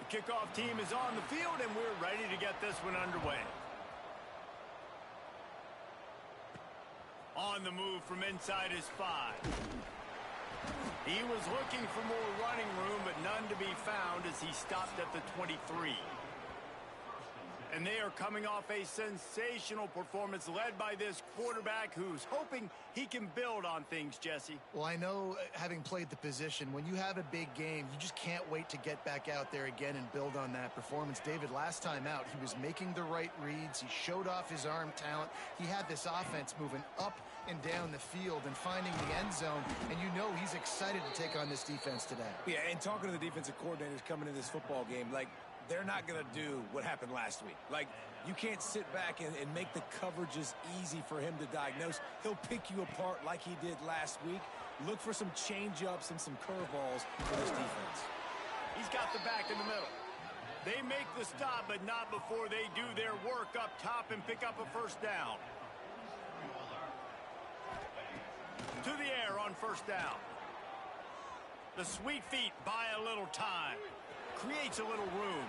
The kickoff team is on the field, and we're ready to get this one underway. On the move from inside his 5. He was looking for more running room, but none to be found as he stopped at the 23. And they are coming off a sensational performance led by this quarterback who's hoping he can build on things, Jesse. Well, I know, having played the position, when you have a big game, you just can't wait to get back out there again and build on that performance. David, last time out, he was making the right reads. He showed off his arm talent. He had this offense moving up and down the field and finding the end zone, and you know he's excited to take on this defense today. Yeah, and talking to the defensive coordinators coming into this football game, like, they're not going to do what happened last week. Like, you can't sit back and make the coverages easy for him to diagnose. He'll pick you apart like he did last week. Look for some change-ups and some curveballs for this defense. He's got the back in the middle. They make the stop, but not before they do their work up top and pick up a first down. To the air on first down. The sweet feet buy a little time. Creates a little room.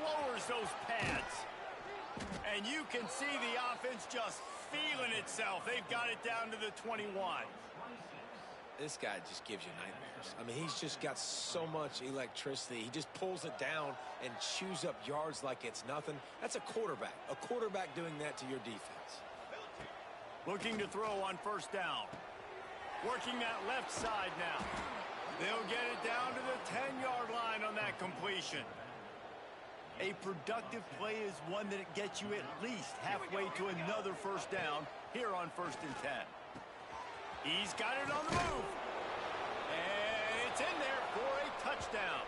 Lowers those pads. And you can see the offense just feeling itself. They've got it down to the 21. This guy just gives you nightmares. I mean, he's just got so much electricity. He just pulls it down and chews up yards like it's nothing. That's a quarterback. A quarterback doing that to your defense. Looking to throw on first down. Working that left side now. They'll get it down to the 10-yard line on that completion. A productive play is one that gets you at least halfway to another first down here on 1st and 10. He's got it on the move. And it's in there for a touchdown.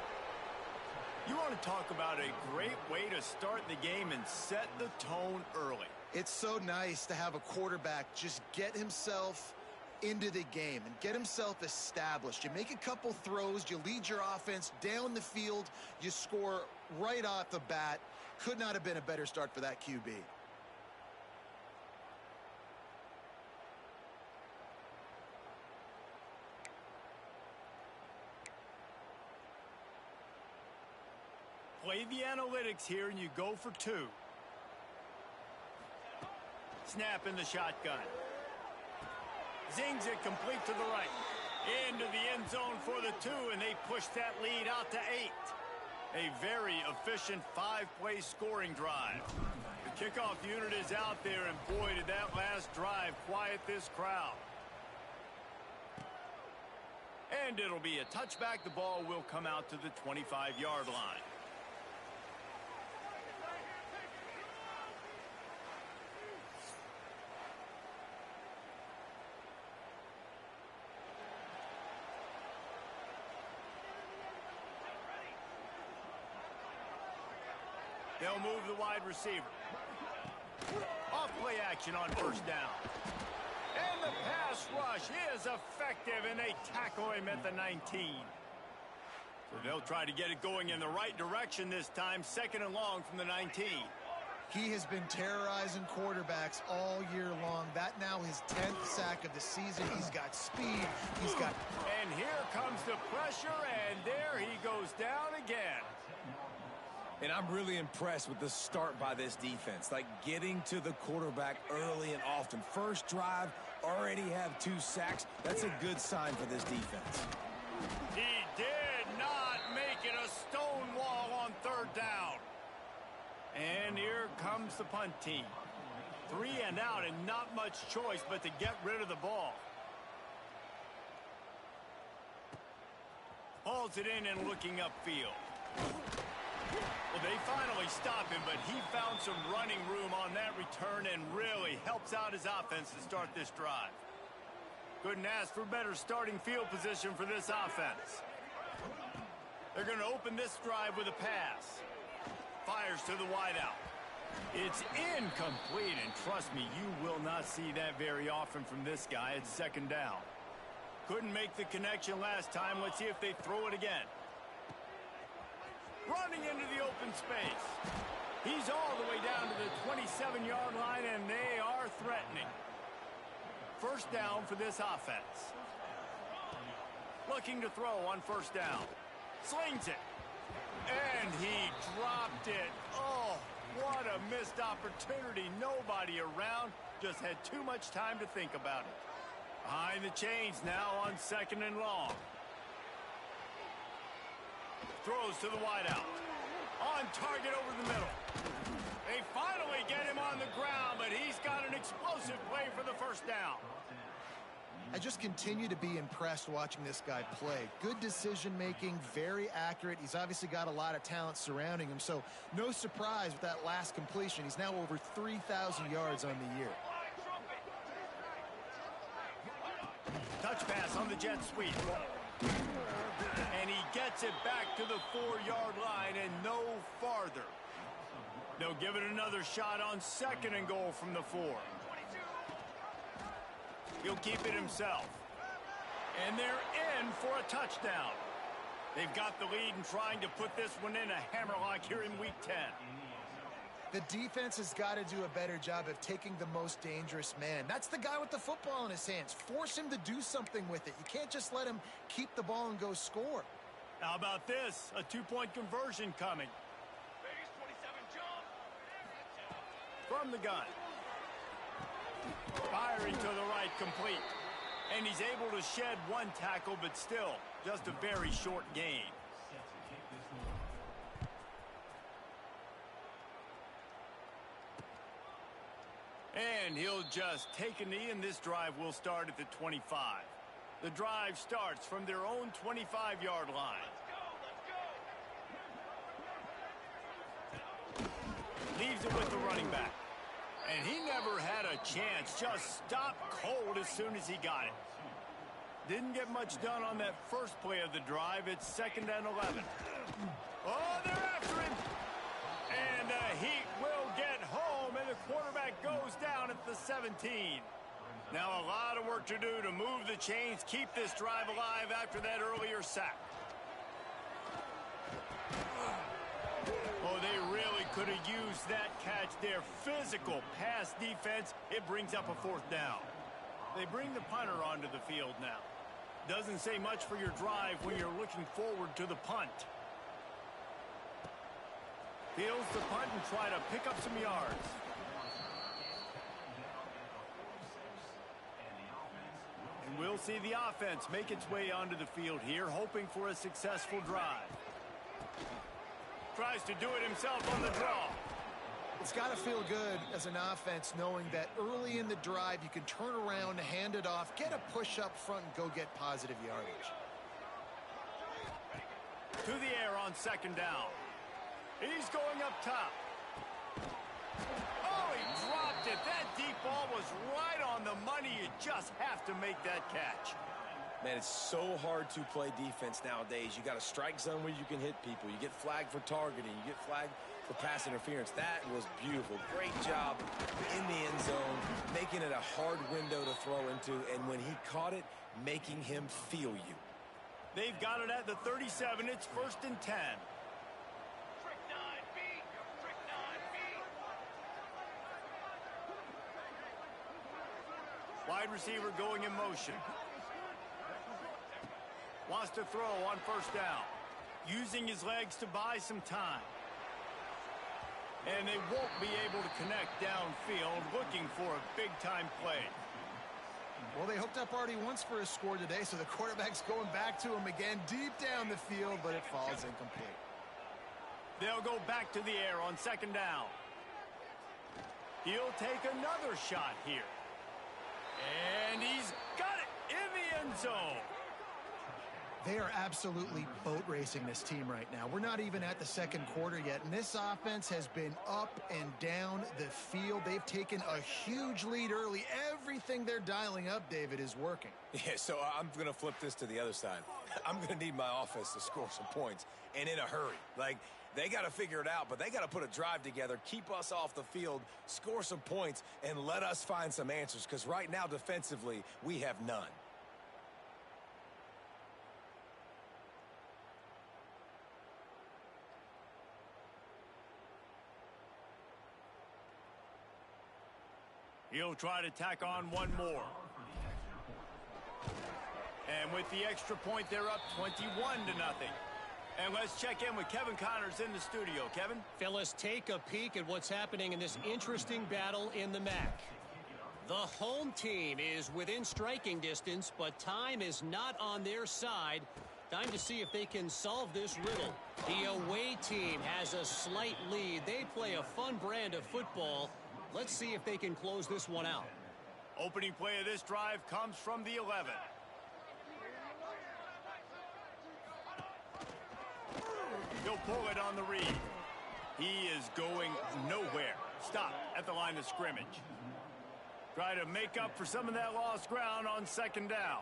You want to talk about a great way to start the game and set the tone early. It's so nice to have a quarterback just get himself into the game and get himself established. You make a couple throws, you lead your offense down the field, you score right off the bat. Could not have been a better start for that QB. Play the analytics here and you go for 2. Snap in the shotgun. Zings it complete to the right. Into the end zone for the 2, and they push that lead out to 8. A very efficient 5-play scoring drive. The kickoff unit is out there, and boy, did that last drive quiet this crowd. And it'll be a touchback. The ball will come out to the 25-yard line. They'll move the wide receiver. Off play action on first down. And the pass rush is effective, and they tackle him at the 19. So they'll try to get it going in the right direction this time, 2nd and long from the 19. He has been terrorizing quarterbacks all year long. That now his 10th sack of the season. He's got speed. He's got... And here comes the pressure, and there he goes down again. And I'm really impressed with the start by this defense, like getting to the quarterback early and often. First drive, already have 2 sacks. That's a good sign for this defense. He did not make it a stone wall on 3rd down. And here comes the punt team. 3 and out, and not much choice but to get rid of the ball. Hauls it in and looking upfield. Well, they finally stop him, but he found some running room on that return and really helps out his offense to start this drive. Couldn't ask for better starting field position for this offense. They're going to open this drive with a pass. Fires to the wideout. It's incomplete, and trust me, you will not see that very often from this guy. It's 2nd down. Couldn't make the connection last time. Let's see if they throw it again. Running into the open space. He's all the way down to the 27-yard line, and they are threatening. First down for this offense. Looking to throw on first down. Slings it. And he dropped it. Oh, what a missed opportunity. Nobody around. Just had too much time to think about it. Behind the chains now on 2nd and long. Throws to the wideout. On target over the middle. They finally get him on the ground, but he's got an explosive play for the first down. I just continue to be impressed watching this guy play. Good decision-making, very accurate. He's obviously got a lot of talent surrounding him, so no surprise with that last completion. He's now over 3,000 yards on the year. Touch pass on the jet sweep. And he gets it back to the 4-yard line and no farther. They'll give it another shot on 2nd and goal from the 4. He'll keep it himself. And they're in for a touchdown. They've got the lead and trying to put this one in a hammerlock here in Week 10. The defense has got to do a better job of taking the most dangerous man. That's the guy with the football in his hands. Force him to do something with it. You can't just let him keep the ball and go score. How about this? A 2-point conversion coming. From the gun. Firing to the right, complete. And he's able to shed one tackle, but still, just a very short gain. And he'll just take a knee, and this drive will start at the 25. The drive starts from their own 25-yard line. Leaves it with the running back. And he never had a chance. Just stopped cold as soon as he got it. Didn't get much done on that first play of the drive. It's 2nd and 11. Oh, they're after him. And the Heat will get home, and the quarterback goes down at the 17. Now a lot of work to do to move the chains, keep this drive alive after that earlier sack. Oh, they really could have used that catch there. Physical pass defense. It brings up a 4th down. They bring the punter onto the field now. Doesn't say much for your drive when you're looking forward to the punt. Fields the punt and try to pick up some yards. And we'll see the offense make its way onto the field here, hoping for a successful drive. Tries to do it himself on the draw. It's got to feel good as an offense knowing that early in the drive you can turn around, hand it off, get a push up front, and go get positive yardage. To the air on 2nd down. He's going up top. Oh, he dropped it. That deep ball was right on the money. You just have to make that catch. Man, it's so hard to play defense nowadays. You got a strike zone where you can hit people. You get flagged for targeting. You get flagged for pass interference. That was beautiful. Great job in the end zone, making it a hard window to throw into, and when he caught it, making him feel you. They've got it at the 37. It's 1st and 10. Wide receiver going in motion. Wants to throw on 1st down. Using his legs to buy some time. And they won't be able to connect downfield, looking for a big-time play. Well, they hooked up already once for a score today, so the quarterback's going back to him again deep down the field, but it falls incomplete. They'll go back to the air on 2nd down. He'll take another shot here. And he's got it in the end zone. They are absolutely boat racing this team right now. We're not even at the 2nd quarter yet, and this offense has been up and down the field. They've taken a huge lead early. Everything they're dialing up, David, is working. Yeah, so I'm going to flip this to the other side. I'm going to need my offense to score some points, and in a hurry. Like, they got to figure it out, but they got to put a drive together, keep us off the field, score some points, and let us find some answers, because right now, defensively, we have none. He'll try to tack on one more. And with the extra point, they're up 21-0. And let's check in with Kevin Connors in the studio. Kevin? Fellas, take a peek at what's happening in this interesting battle in the MAC. The home team is within striking distance, but time is not on their side. Time to see if they can solve this riddle. The away team has a slight lead. They play a fun brand of football. Let's see if they can close this one out. Opening play of this drive comes from the 11. He'll pull it on the read. He is going nowhere. Stop at the line of scrimmage. Try to make up for some of that lost ground on second down.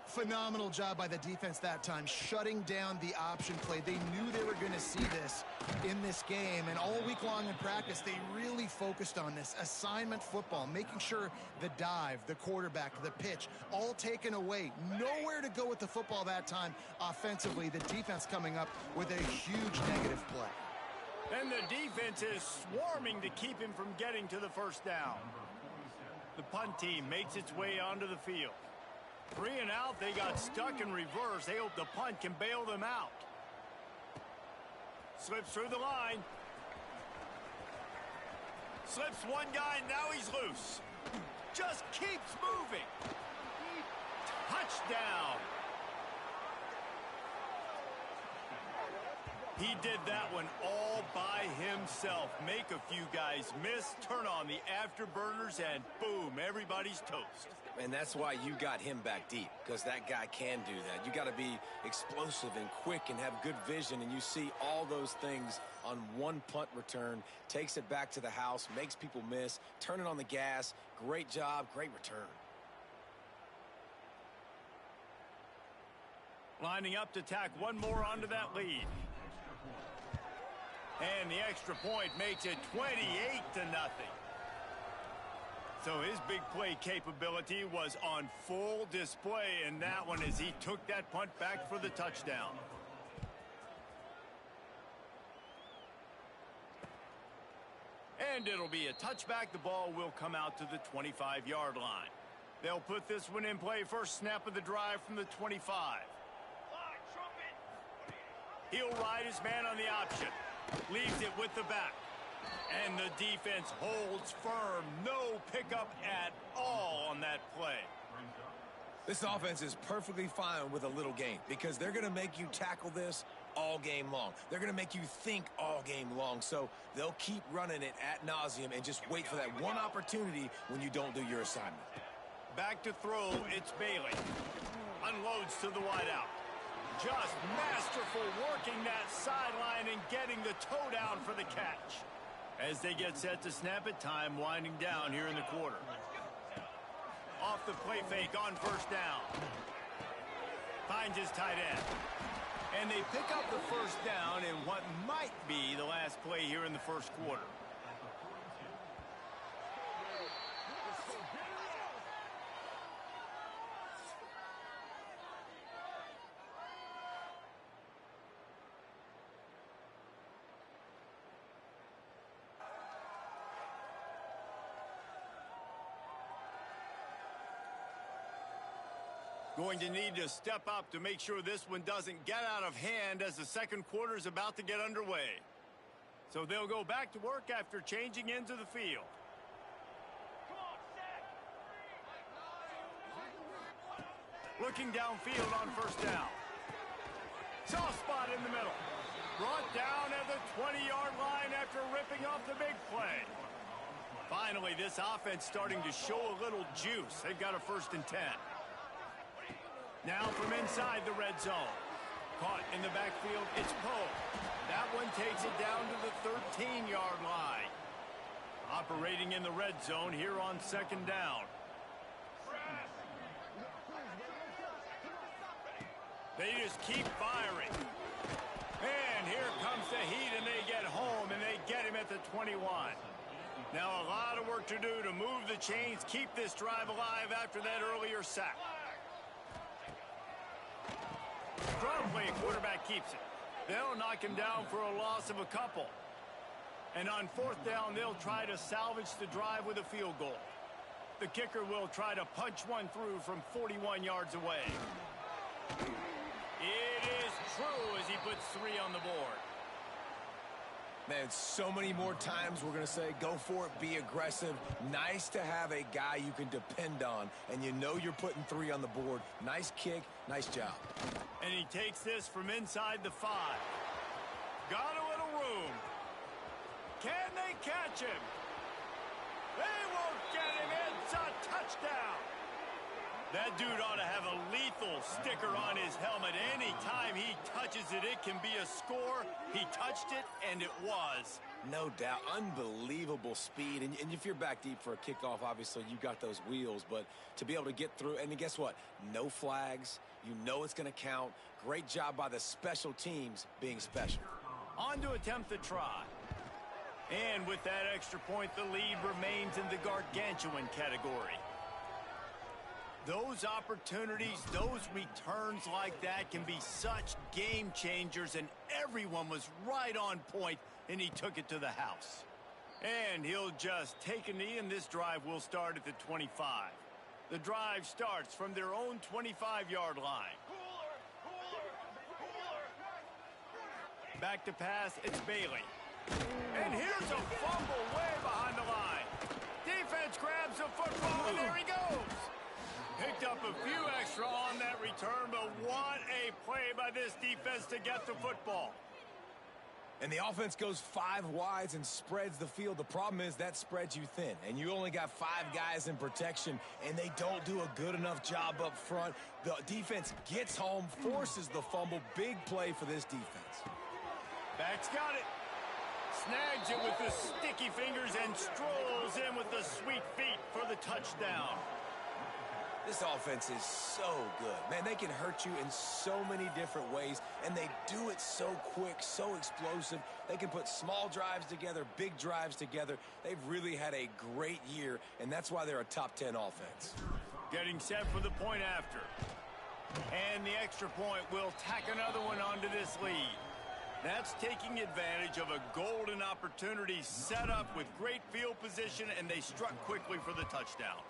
Phenomenal job by the defense that time, shutting down the option play. They knew they were going to see this in this game, and all week long in practice, they really focused on this assignment football, making sure the dive, the quarterback, the pitch, all taken away. Nowhere to go with the football that time offensively. The defense coming up with a huge negative play. And the defense is swarming to keep him from getting to the first down. The punt team makes its way onto the field. 3 and out, they got stuck in reverse. They hope the punt can bail them out. Slips through the line. Slips one guy, now he's loose. Just keeps moving. Touchdown. He did that one all by himself. Make a few guys miss, turn on the afterburners, and boom, everybody's toast. And that's why you got him back deep, because that guy can do that. You got to be explosive and quick and have good vision, and you see all those things on one punt return. Takes it back to the house, makes people miss, turning on the gas. Great job, great return. Lining up to tack one more onto that lead. And the extra point makes it 28-0. So his big play capability was on full display in that one as he took that punt back for the touchdown. And it'll be a touchback. The ball will come out to the 25-yard line. They'll put this one in play first snap of the drive from the 25. He'll ride his man on the option. Leaves it with the back. And the defense holds firm. No pickup at all on that play. This offense is perfectly fine with a little gain because they're going to make you tackle this all game long. They're going to make you think all game long. So they'll keep running it ad nauseum and just wait for that one opportunity when you don't do your assignment. Back to throw, it's Bailey. Unloads to the wideout. Just masterful working that sideline and getting the toe down for the catch. As they get set to snap it, time winding down here in the quarter. Off the play fake on first down. Finds his tight end. And they pick up the first down in what might be the last play here in the first quarter. Going to need to step up to make sure this one doesn't get out of hand as the second quarter is about to get underway. So they'll go back to work after changing into the field. Looking downfield on first down. Soft spot in the middle. Brought down at the 20-yard line after ripping off the big play. Finally, this offense starting to show a little juice. They've got a 1st and 10. Now from inside the red zone. Caught in the backfield, it's Poe. That one takes it down to the 13-yard line. Operating in the red zone here on second down. They just keep firing. And here comes the heat, and they get home, and they get him at the 21. Now a lot of work to do to move the chains, keep this drive alive after that earlier sack. Strong play, quarterback keeps it. They'll knock him down for a loss of a couple. And on 4th down, they'll try to salvage the drive with a field goal. The kicker will try to punch one through from 41 yards away. It is true as he puts puts 3 on the board. Man, so many more times we're going to say, go for it, be aggressive. Nice to have a guy you can depend on, and you know you're putting 3 on the board. Nice kick, nice job. And he takes this from inside the 5. Got a little room. Can they catch him? They won't get him. It's a touchdown. That dude ought to have a lethal sticker on his helmet. Anytime he touches it, it can be a score. He touched it, and it was. No doubt. Unbelievable speed. And if you're back deep for a kickoff, obviously you got those wheels. But to be able to get through, and guess what? No flags. You know it's going to count. Great job by the special teams being special. On to attempt the try. And with that extra point, the lead remains in the gargantuan category. Those opportunities, those returns like that can be such game changers, and everyone was right on point, and he took it to the house. And he'll just take a knee, and this drive will start at the 25. The drive starts from their own 25-yard line. Back to pass, it's Bailey. And here's a fumble way behind the line. Defense grabs the football, and there he goes. Picked up a few extra on that return, but what a play by this defense to get the football. And the offense goes 5 wides and spreads the field. The problem is that spreads you thin, and you only got 5 guys in protection, and they don't do a good enough job up front. The defense gets home, forces the fumble. Big play for this defense. Back's got it. Snags it with the sticky fingers and strolls in with the sweet feet for the touchdown. This offense is so good. Man, they can hurt you in so many different ways, and they do it so quick, so explosive. They can put small drives together, big drives together. They've really had a great year, and that's why they're a top 10 offense. Getting set for the point after. And the extra point will tack another one onto this lead. That's taking advantage of a golden opportunity set up with great field position, and they struck quickly for the touchdown.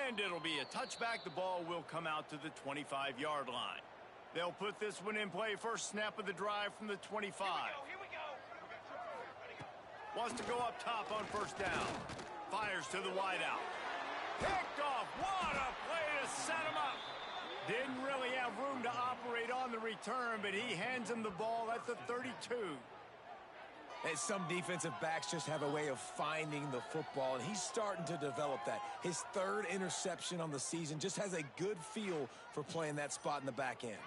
And it'll be a touchback. The ball will come out to the 25-yard line. They'll put this one in play. First snap of the drive from the 25. Here we go. Wants to go up top on first down. Fires to the wideout. Picked off. What a play to set him up. Didn't really have room to operate on the return, but he hands him the ball at the 32. And some defensive backs just have a way of finding the football, and he's starting to develop that. His 3rd interception on the season, just has a good feel for playing that spot in the back end.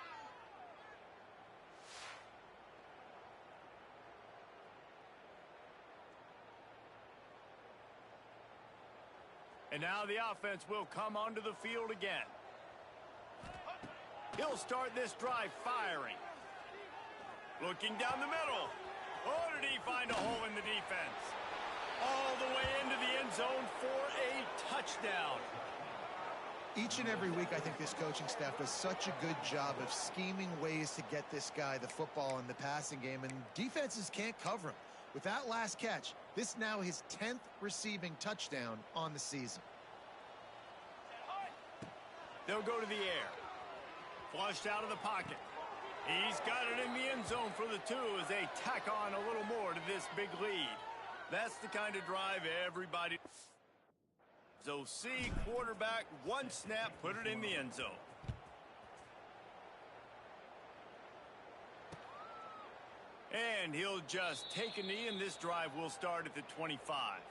And now the offense will come onto the field again. He'll start this drive firing. Looking down the middle. Oh, did he find a hole in the defense? All the way into the end zone for a touchdown. Each and every week, I think this coaching staff does such a good job of scheming ways to get this guy the football in the passing game, and defenses can't cover him. With that last catch, this now his 10th receiving touchdown on the season. They'll go to the air. Flushed out of the pocket. He's got it in the end zone for the 2 as they tack on a little more to this big lead. That's the kind of drive everybody... So see, quarterback, 1 snap, put it in the end zone. And he'll just take a knee, and this drive will start at the 25.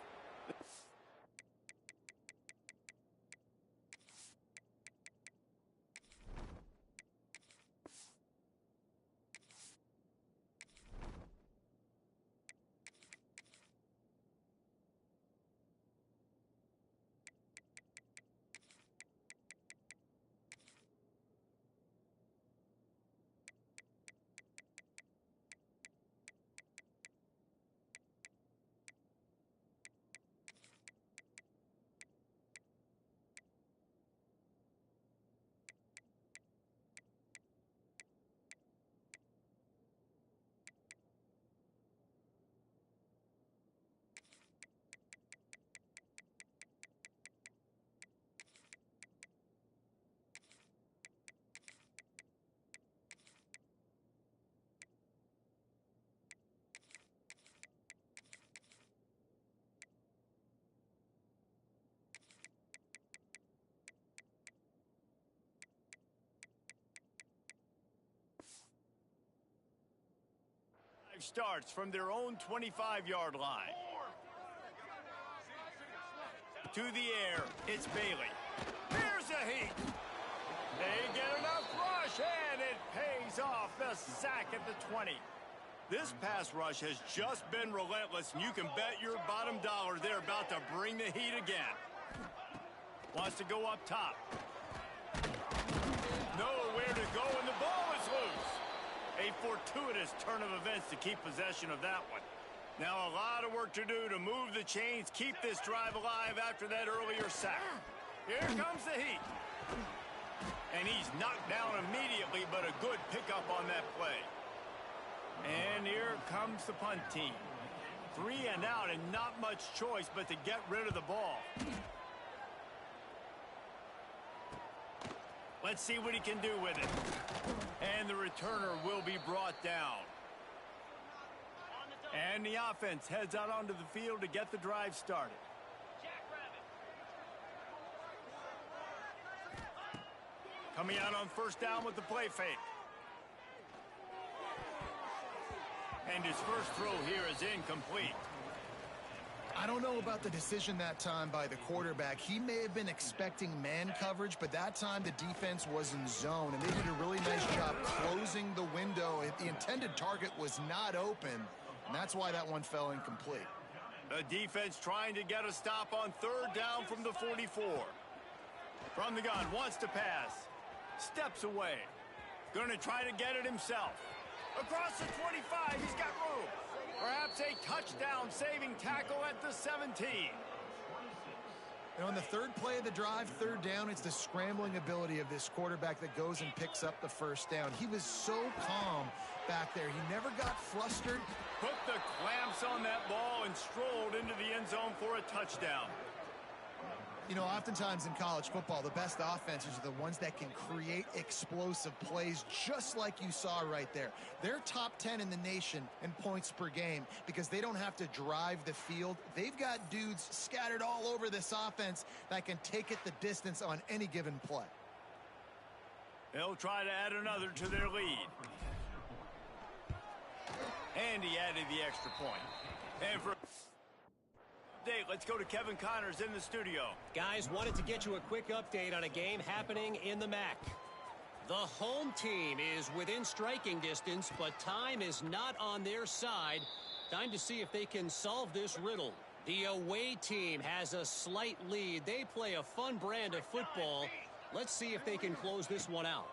drive starts from their own 25-yard line. To the air, it's Bailey. Here's a heat. They get enough rush, and it pays off. The sack at the 20. This pass rush has just been relentless, and you can bet your bottom dollar they're about to bring the heat again. Wants to go up top. Nowhere to go, and the ball is loose. A fortuitous turn of events to keep possession of that one. Now a lot of work to do to move the chains, keep this drive alive after that earlier sack. Here comes the heat. And he's knocked down immediately, but a good pickup on that play. And here comes the punt team. 3 and out, and not much choice but to get rid of the ball. Let's see what he can do with it. And the returner will be brought down. And the offense heads out onto the field to get the drive started. Coming out on first down with the play fake. And his first throw here is incomplete. I don't know about the decision that time by the quarterback. He may have been expecting man coverage, but that time the defense was in zone, and they did a really nice job closing the window. The intended target was not open, and that's why that one fell incomplete. The defense trying to get a stop on third down from the 44. From the gun, wants to pass. Steps away. Going to try to get it himself. Across the 25, he's got room. Perhaps a touchdown-saving tackle at the 17. And on the third play of the drive, third down, it's the scrambling ability of this quarterback that goes and picks up the first down. He was so calm back there. He never got flustered. Put the clamps on that ball and strolled into the end zone for a touchdown. You know, oftentimes in college football, the best offenses are the ones that can create explosive plays, just like you saw right there. They're top 10 in the nation in points per game because they don't have to drive the field. They've got dudes scattered all over this offense that can take it the distance on any given play. They'll try to add another to their lead. And he added the extra point. And for let's go to Kevin Connors in the studio. Guys, wanted to get you a quick update on a game happening in the MAC. The home team is within striking distance, but time is not on their side. Time to see if they can solve this riddle. The away team has a slight lead. They play a fun brand of football. Let's see if they can close this one out.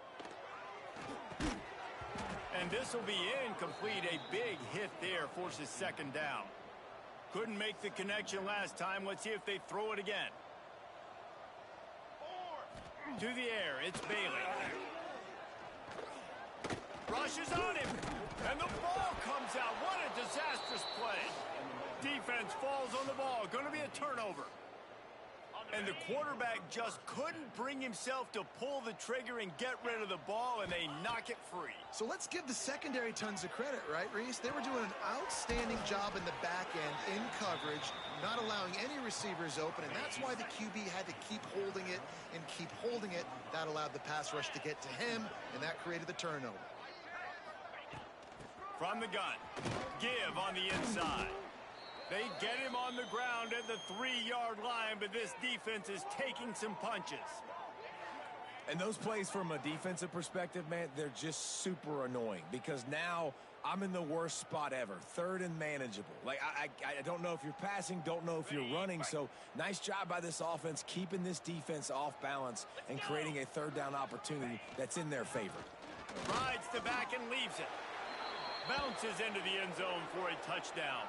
And this will be incomplete. A big hit there forces second down. Couldn't make the connection last time. Let's see if they throw it again. To the air, it's Bailey. Rushes on him, and the ball comes out. What a disastrous play. Defense falls on the ball. Going to be a turnover. And the quarterback just couldn't bring himself to pull the trigger and get rid of the ball, and they knock it free. So let's give the secondary tons of credit, right, Reese? They were doing an outstanding job in the back end, in coverage, not allowing any receivers open, and that's why the QB had to keep holding it and keep holding it. That allowed the pass rush to get to him, and that created the turnover. From the gun, give on the inside. They get him on the ground at the 3-yard line, but this defense is taking some punches. And those plays from a defensive perspective, man, they're just super annoying because now I'm in the worst spot ever. Third and manageable. Like, I don't know if you're passing, don't know if you're running. So nice job by this offense keeping this defense off balance and creating a third down opportunity that's in their favor. Rides the back and leaves it. Bounces into the end zone for a touchdown.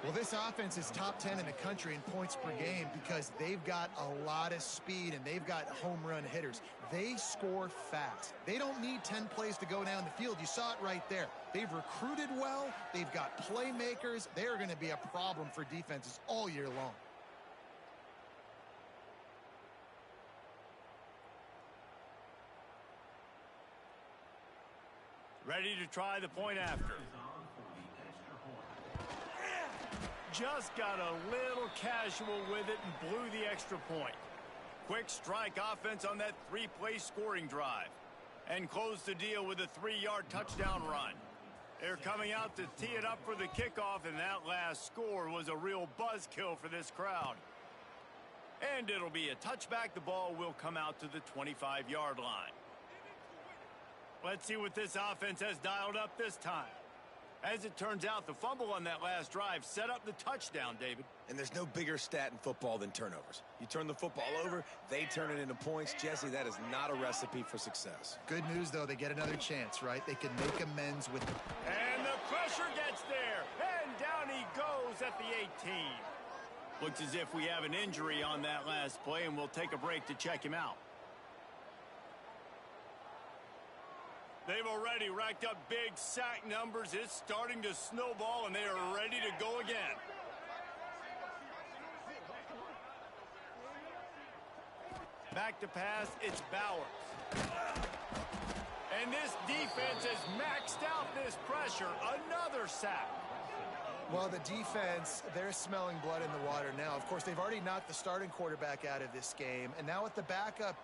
Well, this offense is top 10 in the country in points per game because they've got a lot of speed and they've got home run hitters. They score fast. They don't need 10 plays to go down the field. You saw it right there. They've recruited well. They've got playmakers. They are going to be a problem for defenses all year long. Ready to try the point after. Just got a little casual with it and blew the extra point. Quick strike offense on that 3-play scoring drive. And closed the deal with a 3-yard touchdown run. They're coming out to tee it up for the kickoff, and that last score was a real buzzkill for this crowd. And it'll be a touchback. The ball will come out to the 25-yard line. Let's see what this offense has dialed up this time. As it turns out, the fumble on that last drive set up the touchdown, David. And there's no bigger stat in football than turnovers. You turn the football over, they turn it into points. Jesse, that is not a recipe for success. Good news, though, they get another chance, right? They can make amends with... And the pressure gets there, and down he goes at the 18. Looks as if we have an injury on that last play, and we'll take a break to check him out. They've already racked up big sack numbers. It's starting to snowball, and they are ready to go again. Back to pass, it's Bowers. And this defense has maxed out this pressure. Another sack. Well, the defense, they're smelling blood in the water now. Of course, they've already knocked the starting quarterback out of this game, and now with the backup...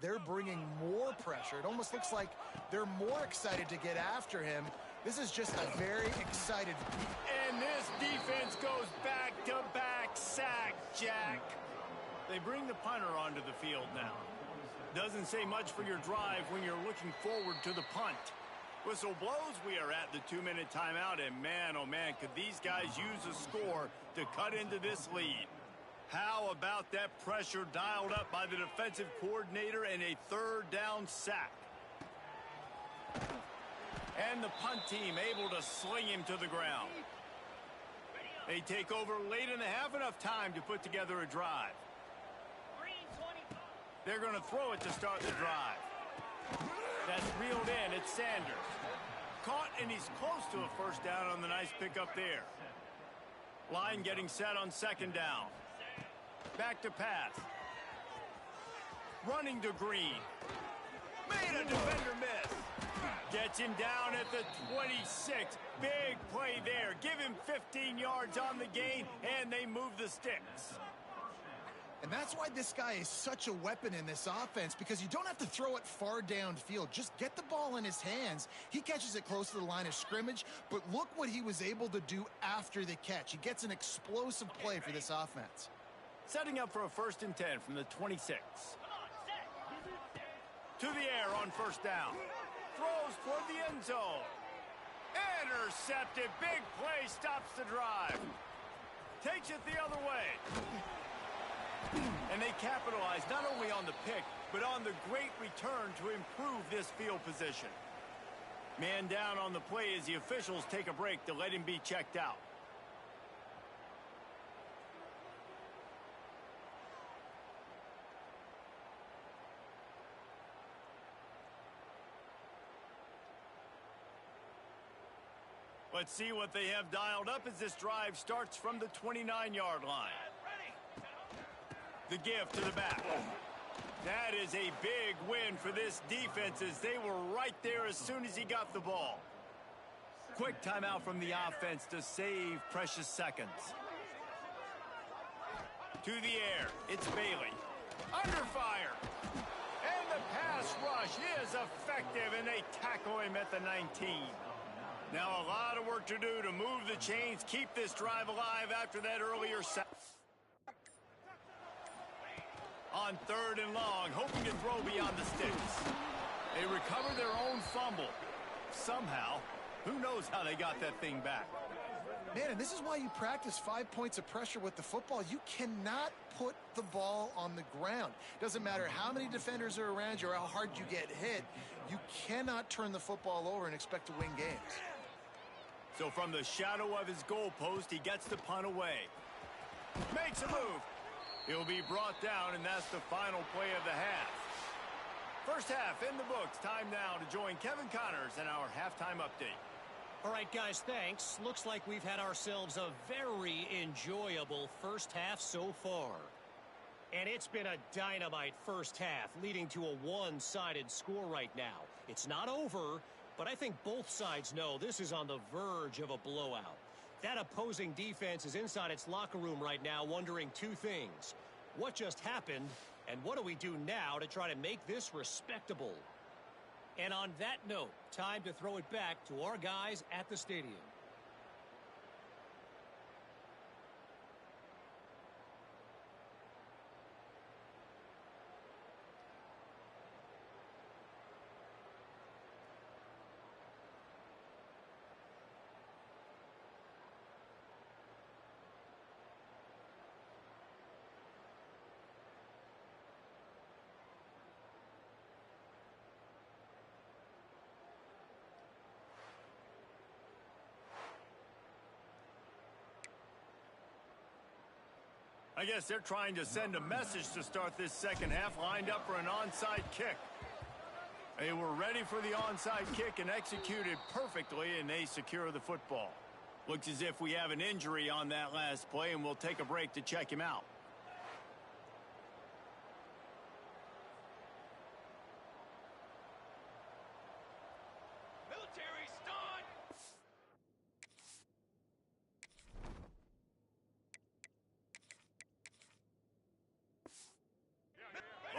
They're bringing more pressure. It almost looks like they're more excited to get after him. This is just a very excited... And this defense goes back-to-back sack, Jack. They bring the punter onto the field now. Doesn't say much for your drive when you're looking forward to the punt. Whistle blows, we are at the 2-minute timeout, and man, oh man, could these guys use a score to cut into this lead. How about that pressure dialed up by the defensive coordinator and a third down sack? And the punt team able to sling him to the ground. They take over late in the half, enough time to put together a drive. They're going to throw it to start the drive. That's reeled in. It's Sanders. Caught, and he's close to a first down on the nice pickup there. Line getting set on second down. Back to pass. Running to Green. Made a defender miss. Gets him down at the 26. Big play there. Give him 15 yards on the gain, and they move the sticks. And that's why this guy is such a weapon in this offense, because you don't have to throw it far downfield. Just get the ball in his hands. He catches it close to the line of scrimmage, but look what he was able to do after the catch. He gets an explosive play for this offense. Setting up for a 1st and 10 from the 26. To the air on first down. Throws toward the end zone. Intercepted. Big play stops the drive. Takes it the other way. And they capitalize not only on the pick, but on the great return to improve this field position. Man down on the play as the officials take a break to let him be checked out. Let's see what they have dialed up as this drive starts from the 29-yard line. The give to the back. That is a big win for this defense as they were right there as soon as he got the ball. Quick timeout from the offense to save precious seconds. To the air, it's Bailey. Under fire. And the pass rush is effective, and they tackle him at the 19. Now a lot of work to do to move the chains, keep this drive alive after that earlier sack. On 3rd and long, hoping to throw beyond the sticks. They recover their own fumble. Somehow, who knows how they got that thing back. Man, and this is why you practice 5 points of pressure with the football. You cannot put the ball on the ground. Doesn't matter how many defenders are around you or how hard you get hit. You cannot turn the football over and expect to win games. So from the shadow of his goalpost, he gets the punt away. Makes a move. He'll be brought down, and that's the final play of the half. First half in the books. Time now to join Kevin Connors in our halftime update. All right, guys, thanks. Looks like we've had ourselves a very enjoyable first half so far. And it's been a dynamite first half, leading to a one-sided score right now. It's not over, But I think both sides know this is on the verge of a blowout. That opposing defense is inside its locker room right now wondering two things. What just happened, and what do we do now to try to make this respectable? And on that note, time to throw it back to our guys at the stadium. I guess they're trying to send a message to start this second half, lined up for an onside kick. They were ready for the onside kick and executed perfectly, and they secure the football. Looks as if we have an injury on that last play, and we'll take a break to check him out.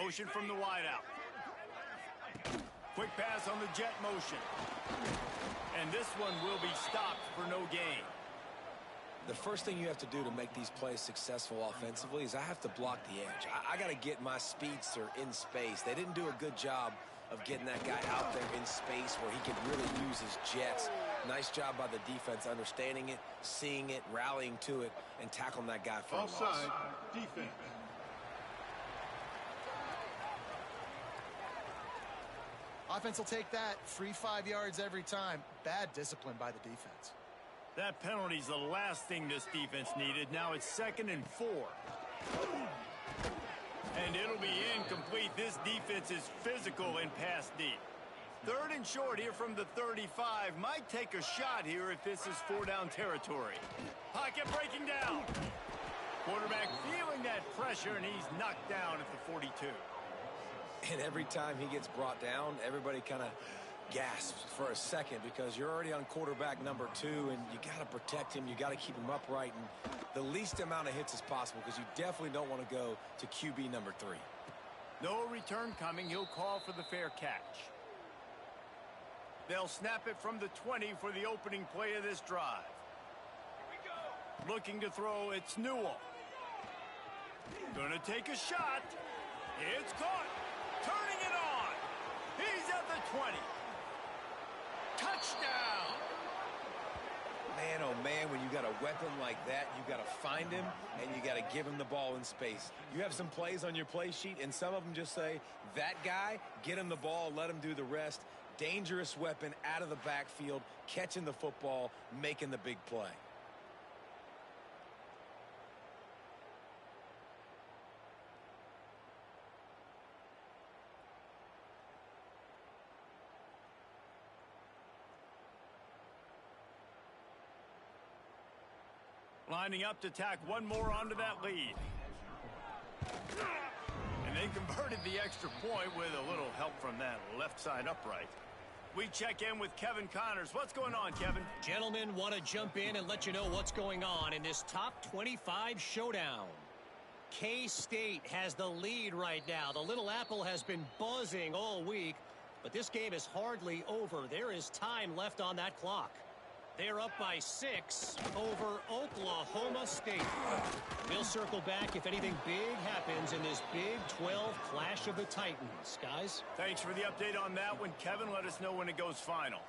Motion from the wideout. Quick pass on the jet motion. And this one will be stopped for no gain. The first thing you have to do to make these plays successful offensively is I have to block the edge. I got to get my speedster in space. They didn't do a good job of getting that guy out there in space where he could really use his jets. Nice job by the defense understanding it, seeing it, rallying to it, and tackling that guy for a loss. Offside, defense. Offense will take that. Free 5 yards every time. Bad discipline by the defense. That penalty's the last thing this defense needed. Now it's 2nd and 4. And it'll be incomplete. This defense is physical and pass deep. 3rd and short here from the 35. Might take a shot here if this is 4-down territory. Pocket breaking down. Quarterback feeling that pressure, and he's knocked down at the 42. And every time he gets brought down, everybody kind of gasps for a second because you're already on quarterback number 2, and you got to protect him. You got to keep him upright and the least amount of hits as possible because you definitely don't want to go to QB number 3. No return coming. He'll call for the fair catch. They'll snap it from the 20 for the opening play of this drive. Here we go. Looking to throw, it's Newell. Gonna take a shot. It's caught. Turning it on. He's at the 20. Touchdown. Man, oh man, when you got a weapon like that, you got to find him and you got to give him the ball in space. You have some plays on your play sheet, and some of them just say, that guy, get him the ball, let him do the rest. Dangerous weapon out of the backfield, catching the football, making the big play. Lining up to tack one more onto that lead. And they converted the extra point with a little help from that left side upright. We check in with Kevin Connors. What's going on, Kevin? Gentlemen, want to jump in and let you know what's going on in this top 25 showdown. K-State has the lead right now. The Little Apple has been buzzing all week, but this game is hardly over. There is time left on that clock. They're up by 6 over Oklahoma State. We'll circle back if anything big happens in this Big 12 Clash of the Titans. Guys? Thanks for the update on that one, Kevin. Let us know when it goes final.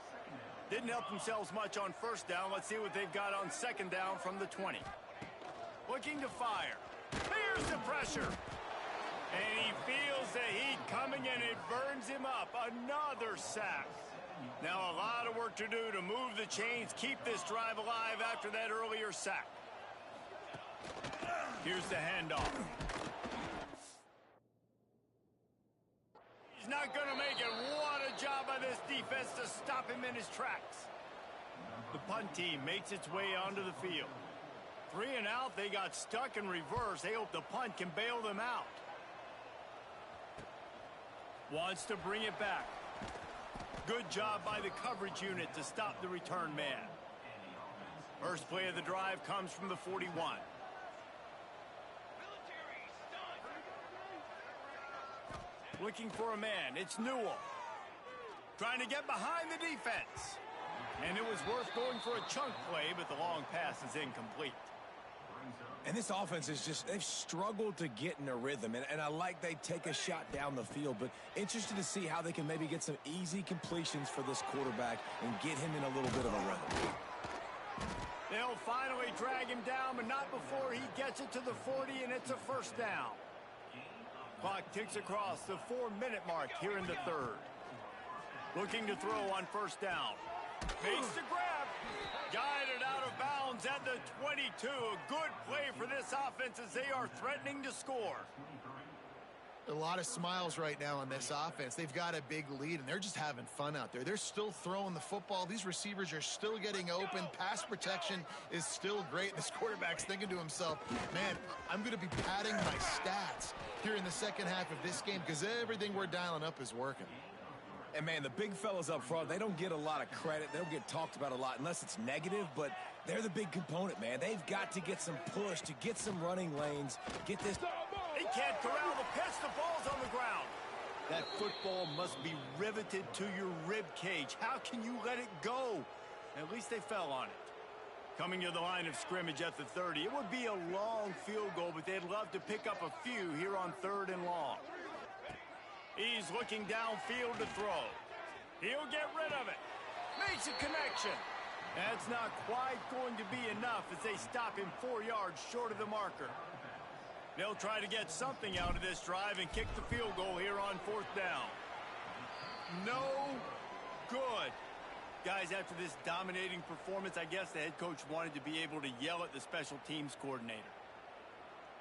Didn't help themselves much on first down. Let's see what they've got on second down from the 20. Looking to fire. Here's the pressure. And he feels the heat coming, and it burns him up. Another sack. Now a lot of work to do to move the chains, keep this drive alive after that earlier sack. Here's the handoff. He's not going to make it. What a job by this defense to stop him in his tracks. The punt team makes its way onto the field. 3 and out, they got stuck in reverse. They hope the punt can bail them out. Wants to bring it back. Good job by the coverage unit to stop the return man. First play of the drive comes from the 41. Looking for a man. It's Newell. Trying to get behind the defense. And it was worth going for a chunk play, but the long pass is incomplete. And this offense is just, they've struggled to get in a rhythm. And I like they take a shot down the field, but interested to see how they can maybe get some easy completions for this quarterback and get him in a little bit of a rhythm. They'll finally drag him down, but not before he gets it to the 40, and it's a first down. Clock ticks across the 4-minute mark here in the third. Looking to throw on first down. Makes the grab. Guided out of bounds at the 22. A good play for this offense as they are threatening to score. A lot of smiles right now on this offense. They've got a big lead, and they're just having fun out there. They're still throwing the football. These receivers are still getting open. Pass protection is still great. This quarterback's thinking to himself, man, I'm going to be padding my stats here in the second half of this game because everything we're dialing up is working. And, man, the big fellas up front, they don't get a lot of credit. They don't get talked about a lot unless it's negative, but they're the big component, man. They've got to get some push, to get some running lanes, get this. He can't corral the pitch. The ball's on the ground. That football must be riveted to your rib cage. How can you let it go? At least they fell on it. Coming to the line of scrimmage at the 30. It would be a long field goal, but they'd love to pick up a few here on 3rd and long. He's looking downfield to throw. He'll get rid of it. Makes a connection. That's not quite going to be enough as they stop him 4 yards short of the marker. They'll try to get something out of this drive and kick the field goal here on 4th down. No good. Guys, after this dominating performance, I guess the head coach wanted to be able to yell at the special teams coordinator.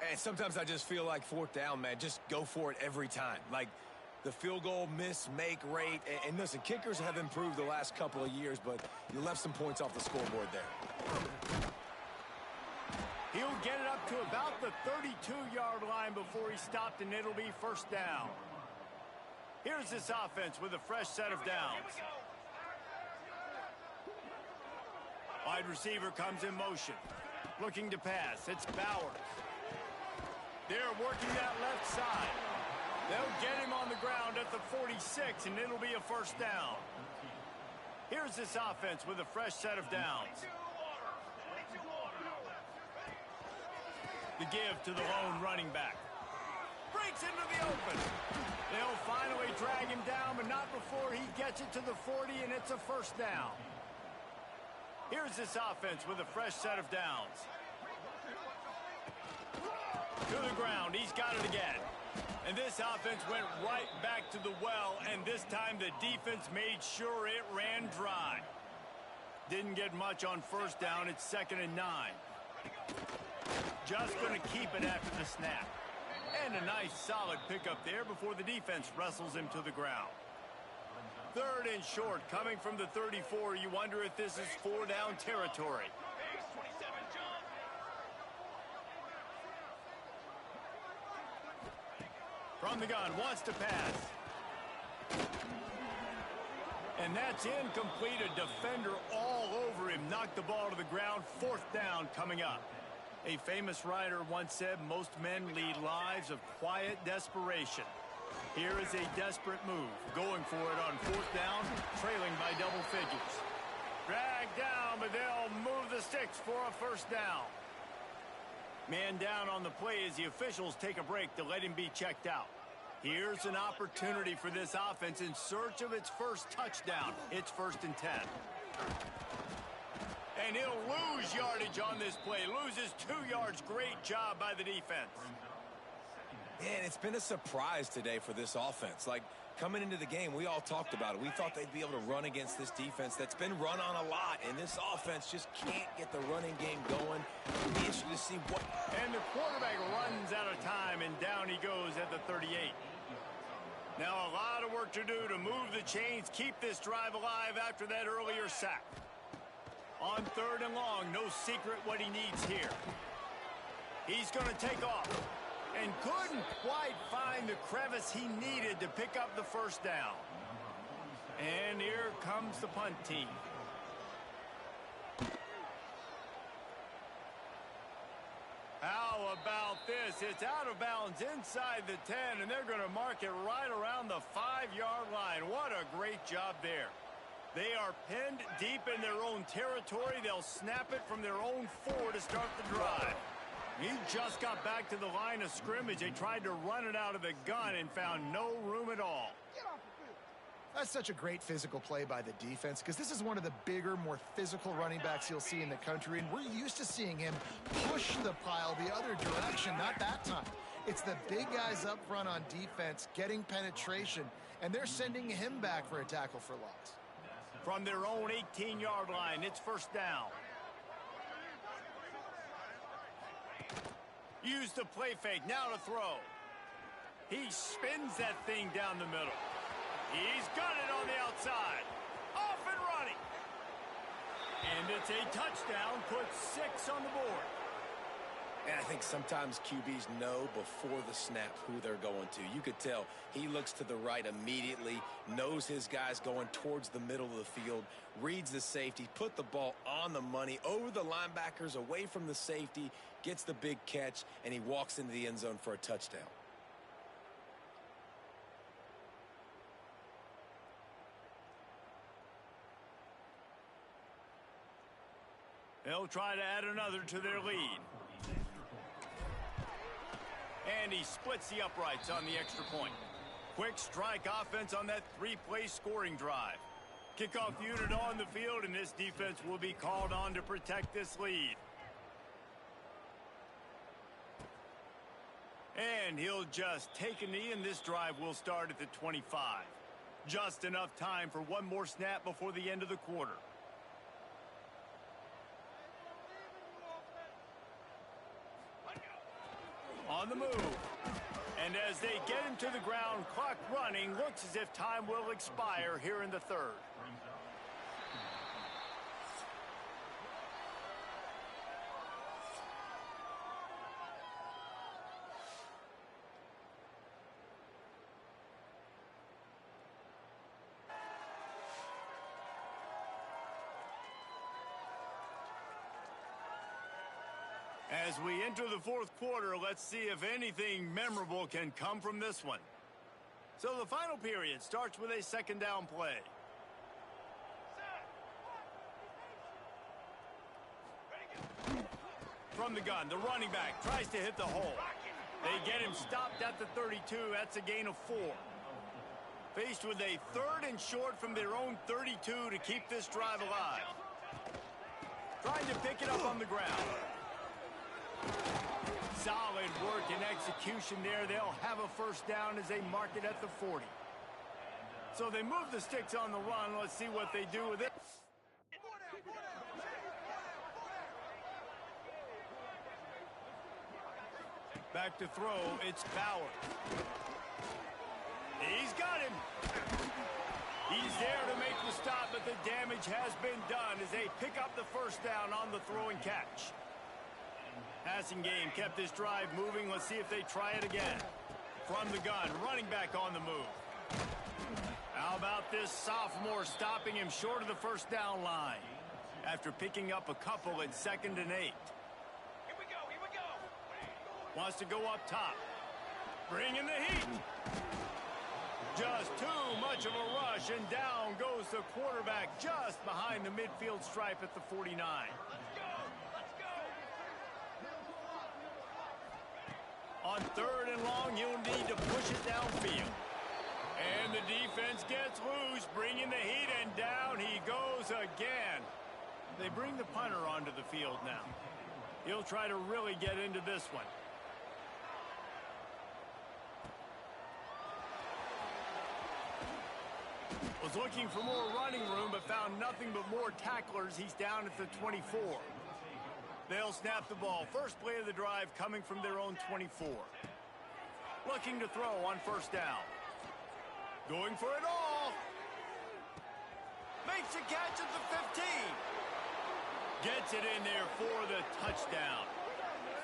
And sometimes I just feel like 4th down, man, just go for it every time. Like the field goal miss-make rate. And listen, kickers have improved the last couple of years, but you left some points off the scoreboard there. He'll get it up to about the 32-yard line before he stopped, and it'll be first down. Here's this offense with a fresh set of downs. Wide receiver comes in motion. Looking to pass. It's Bowers. They're working that left side. They'll get him on the ground at the 46, and it'll be a first down. Here's this offense with a fresh set of downs. The give to the lone running back. Breaks into the open. They'll finally drag him down, but not before he gets it to the 40, and it's a first down. Here's this offense with a fresh set of downs. To the ground. He's got it again. And this offense went right back to the well, and this time the defense made sure it ran dry. Didn't get much on first down. It's 2nd and 9. Just going to keep it after the snap. And a nice solid pickup there before the defense wrestles him to the ground. 3rd and short coming from the 34. You wonder if this is 4-down territory. From the gun, wants to pass. And that's incomplete. A defender all over him. Knocked the ball to the ground. 4th down coming up. A famous writer once said, most men lead lives of quiet desperation. Here is a desperate move. Going for it on 4th down, trailing by double figures. Dragged down, but they'll move the sticks for a first down. Man down on the play as the officials take a break to let him be checked out. Here's an opportunity for this offense in search of its first touchdown. It's 1st and 10. And he'll lose yardage on this play. Loses 2 yards. Great job by the defense. And it's been a surprise today for this offense. Like, coming into the game, we all talked about it. We thought they'd be able to run against this defense that's been run on a lot. And this offense just can't get the running game going. It'll be interesting to see what. And the quarterback runs out of time, and down he goes at the 38. Now a lot of work to do to move the chains, keep this drive alive after that earlier sack. On 3rd and long, no secret what he needs here. He's going to take off and couldn't quite find the crevice he needed to pick up the first down. And here comes the punt team. How about this? It's out of bounds inside the 10, and they're going to mark it right around the 5-yard line. What a great job there. They are pinned deep in their own territory. They'll snap it from their own 4 to start the drive. He just got back to the line of scrimmage. They tried to run it out of the gun and found no room at all. That's such a great physical play by the defense because this is one of the bigger, more physical running backs you'll see in the country, and we're used to seeing him push the pile the other direction, not that time. It's the big guys up front on defense getting penetration, and they're sending him back for a tackle for loss. From their own 18-yard line, it's first down. Use the play fake, now to throw. He spins that thing down the middle. He's got it on the outside. Off and running. And it's a touchdown, puts 6 on the board. And I think sometimes QBs know before the snap who they're going to. You could tell he looks to the right immediately, knows his guy's going towards the middle of the field, reads the safety, put the ball on the money, over the linebackers, away from the safety, gets the big catch, and he walks into the end zone for a touchdown. They'll try to add another to their lead. And he splits the uprights on the extra point. Quick strike offense on that 3-play scoring drive. Kickoff unit on the field, and this defense will be called on to protect this lead. And he'll just take a knee, and this drive will start at the 25. Just enough time for one more snap before the end of the quarter. On the move. And as they get him to the ground, clock running, looks as if time will expire here in the third. As we enter the fourth quarter, let's see if anything memorable can come from this one. So the final period starts with a second down play. From the gun, the running back tries to hit the hole. They get him stopped at the 32. That's a gain of 4. Faced with a 3rd and short from their own 32 to keep this drive alive. Trying to pick it up on the ground. Solid work and execution there. They'll have a first down as they mark it at the 40. So they move the sticks on the run. Let's see what they do with it. Back to throw. It's Bauer. He's got him. He's there to make the stop, but the damage has been done as they pick up the first down on the throw and catch. Passing game kept this drive moving. Let's see if they try it again. From the gun, running back on the move. How about this sophomore stopping him short of the first down line after picking up a couple at 2nd and 8. Here we go. Wants to go up top. Bringing the heat. Just too much of a rush, and down goes the quarterback just behind the midfield stripe at the 49. On 3rd and long, you'll need to push it downfield. And the defense gets loose, bringing the heat, and down he goes again. They bring the punter onto the field now. He'll try to really get into this one. Was looking for more running room, but found nothing but more tacklers. He's down at the 24. They'll snap the ball. First play of the drive coming from their own 24. Looking to throw on first down. Going for it all. Makes a catch at the 15. Gets it in there for the touchdown.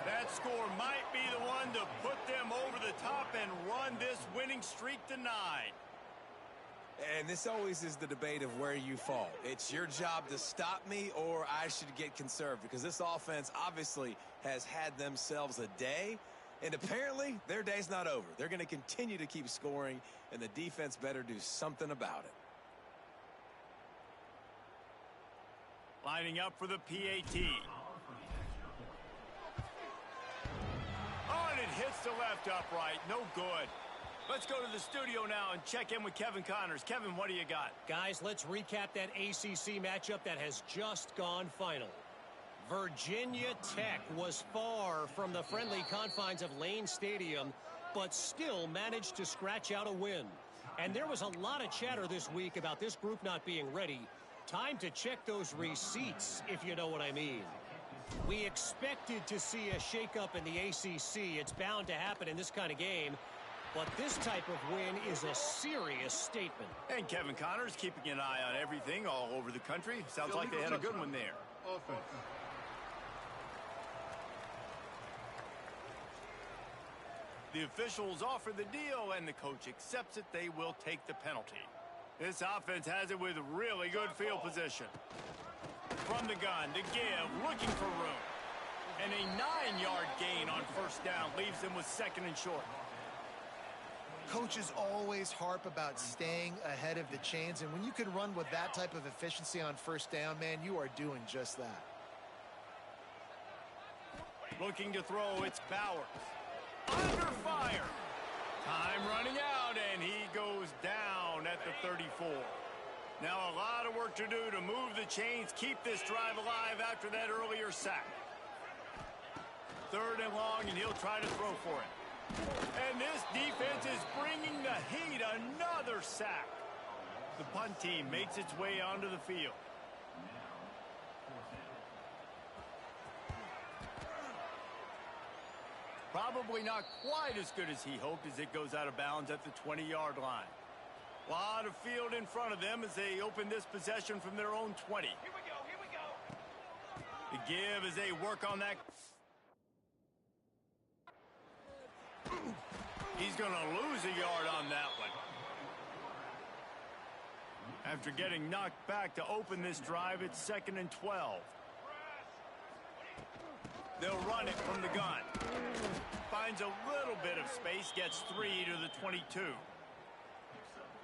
That score might be the one to put them over the top and run this winning streak to 9. And this always is the debate of where you fall. It's your job to stop me or I should get conserved, because this offense obviously has had themselves a day, and apparently their day's not over. They're going to continue to keep scoring, and the defense better do something about it. Lining up for the PAT. Oh, and it hits the left upright. No good. Let's go to the studio now and check in with Kevin Connors. Kevin, what do you got? Guys, let's recap that ACC matchup that has just gone final. Virginia Tech was far from the friendly confines of Lane Stadium, but still managed to scratch out a win. And there was a lot of chatter this week about this group not being ready. Time to check those receipts, if you know what I mean. We expected to see a shakeup in the ACC. It's bound to happen in this kind of game. But this type of win is a serious statement. And Kevin Connors keeping an eye on everything all over the country. Sounds like they had a good one there. The officials offer the deal, and the coach accepts it. They will take the penalty. This offense has it with really good field position. From the gun to give, looking for room. And a 9-yard gain on first down leaves them with second and short. Coaches always harp about staying ahead of the chains, and when you can run with that type of efficiency on first down, man, you are doing just that. Looking to throw, it's Bowers. Under fire. Time running out, and he goes down at the 34. Now a lot of work to do to move the chains, keep this drive alive after that earlier sack. Third and long, and he'll try to throw for it. And this defense is bringing the heat. Another sack. The punt team makes its way onto the field. Probably not quite as good as he hoped as it goes out of bounds at the 20-yard line. A lot of field in front of them as they open this possession from their own 20. Here we go, here we go. The give as they work on that. He's going to lose a yard on that one. After getting knocked back to open this drive, it's 2nd and 12. They'll run it from the gun. Finds a little bit of space, gets 3 to the 22.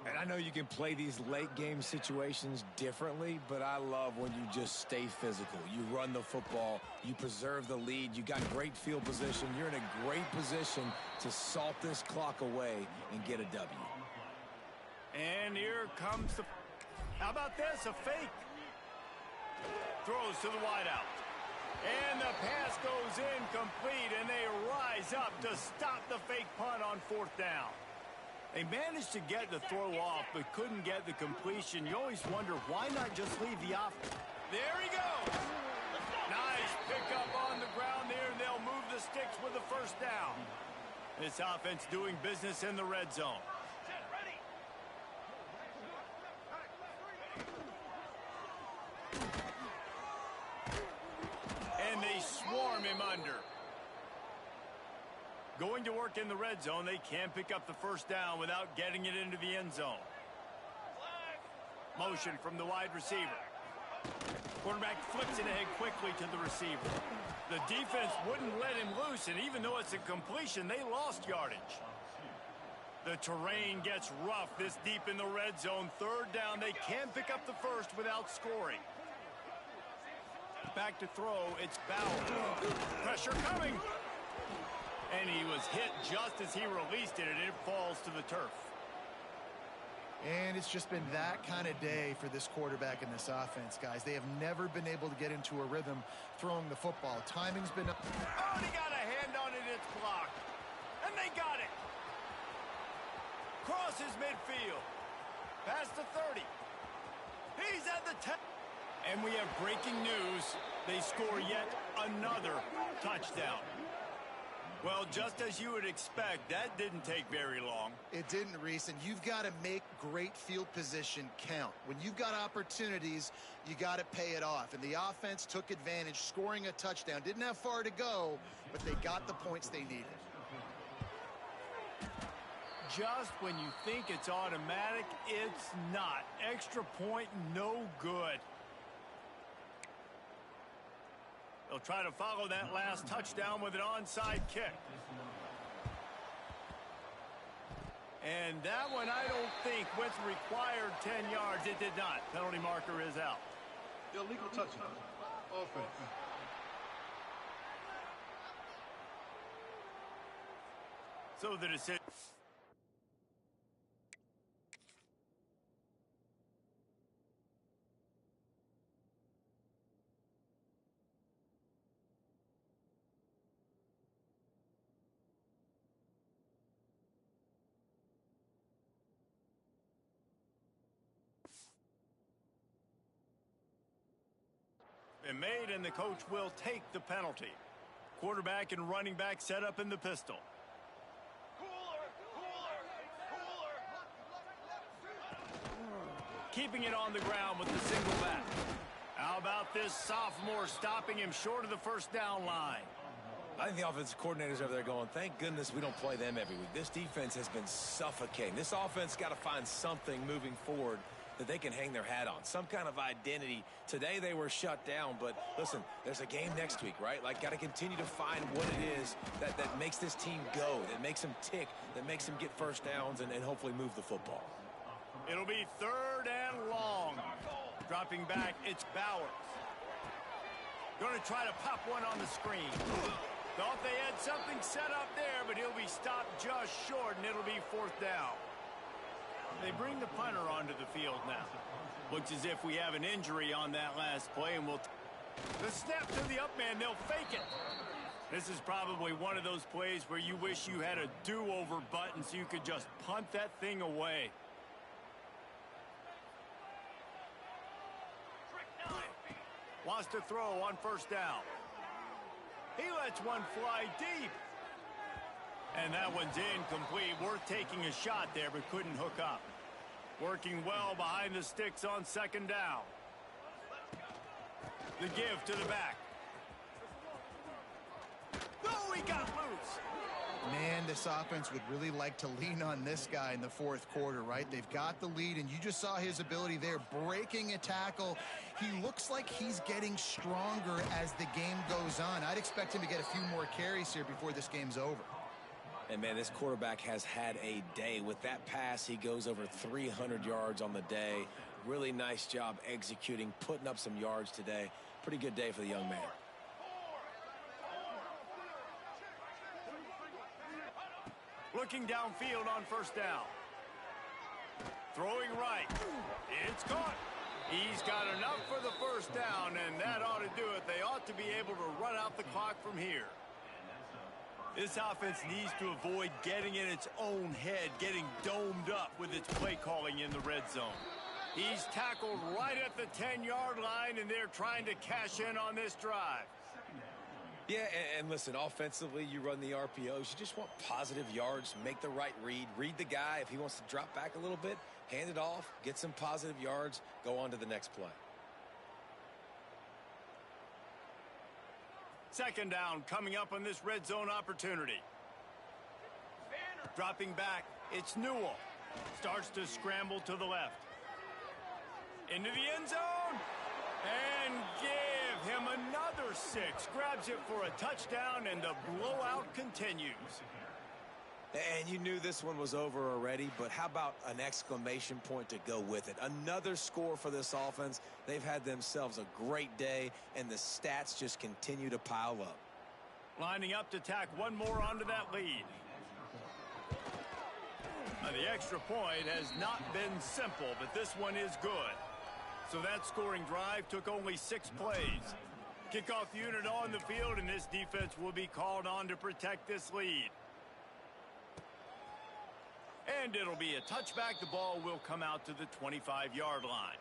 And I know you can play these late game situations differently, but I love when you just stay physical. You run the football, you preserve the lead, you got great field position, you're in a great position to salt this clock away and get a W. And here comes the... How about this? A fake. Throws to the wideout. And the pass goes incomplete, and they rise up to stop the fake punt on 4th down. They managed to get the throw off, but couldn't get the completion. You always wonder, why not just leave the offense? There he goes. Nice pickup on the ground there, and they'll move the sticks with the first down. This offense doing business in the red zone. Ready. And they swarm him under. Going to work in the red zone, they can't pick up the first down without getting it into the end zone. Motion from the wide receiver. Quarterback flips it ahead quickly to the receiver. The defense wouldn't let him loose, and even though it's a completion, they lost yardage. The terrain gets rough this deep in the red zone. 3rd down, they can't pick up the first without scoring. Back to throw, it's Bauer. Pressure coming. And he was hit just as he released it, and it falls to the turf. And it's just been that kind of day for this quarterback and this offense, guys. They have never been able to get into a rhythm throwing the football. Timing's been... Oh, and he got a hand on it. It's blocked. And they got it. Crosses midfield. Past the 30. He's at the 10. And we have breaking news. They score yet another touchdown. Well, just as you would expect, that didn't take very long. It didn't, Reese, and you've got to make great field position count. When you've got opportunities, you got to pay it off. And the offense took advantage, scoring a touchdown. Didn't have far to go, but they got the points they needed. just when you think it's automatic, it's not. Extra point, no good. They'll try to follow that last touchdown with an onside kick. And that one, I don't think, with required 10 yards. It did not. Penalty marker is out. Illegal touchdown. Offense. So the decision. Been made, and the coach will take the penalty. Quarterback and running back set up in the pistol. Keeping it on the ground with the single back. How about this sophomore stopping him short of the first down line? I think the offensive coordinators over there going, thank goodness we don't play them every week. This defense has been suffocating. This offense got to find something moving forward that they can hang their hat on, some kind of identity. Today they were shut down, but listen, there's a game next week, right? Like, got to continue to find what it is that makes this team go, that makes them tick, that makes them get first downs and hopefully move the football. It'll be 3rd and long. Dropping back, it's Bowers. Going to try to pop one on the screen. Thought they had something set up there, but he'll be stopped just short, and it'll be 4th down. They bring the punter onto the field now. Looks as if we have an injury on that last play, and the snap to the up man, they'll fake it. This is probably one of those plays where you wish you had a do-over button so you could just punt that thing away. Wants to throw on 1st down. He lets one fly deep. And that one's incomplete. Worth taking a shot there, but couldn't hook up. Working well behind the sticks on 2nd down. The give to the back. Oh, he got loose. Man, this offense would really like to lean on this guy in the 4th quarter, right? They've got the lead, and you just saw his ability there, breaking a tackle. He looks like he's getting stronger as the game goes on. I'd expect him to get a few more carries here before this game's over. And, man, this quarterback has had a day. With that pass, he goes over 300 yards on the day. Really nice job executing, putting up some yards today. Pretty good day for the young man. Looking downfield on 1st down. Throwing right. It's caught. He's got enough for the 1st down, and that ought to do it. They ought to be able to run out the clock from here. This offense needs to avoid getting in its own head, getting domed up with its play calling in the red zone. He's tackled right at the 10-yard line, and they're trying to cash in on this drive. Yeah, and listen, offensively, you run the RPOs. You just want positive yards, make the right read, read the guy. If he wants to drop back a little bit, hand it off, get some positive yards, go on to the next play. 2nd down coming up on this red zone opportunity. Dropping back, it's Newell. Starts to scramble to the left. Into the end zone. And give him another 6. Grabs it for a touchdown, and the blowout continues. And you knew this one was over already, but how about an exclamation point to go with it? Another score for this offense. They've had themselves a great day, and the stats just continue to pile up. Lining up to tack one more onto that lead. The extra point has not been simple, but this one is good. So that scoring drive took only 6 plays. Kickoff unit on the field, and this defense will be called on to protect this lead. And it'll be a touchback. The ball will come out to the 25-yard line.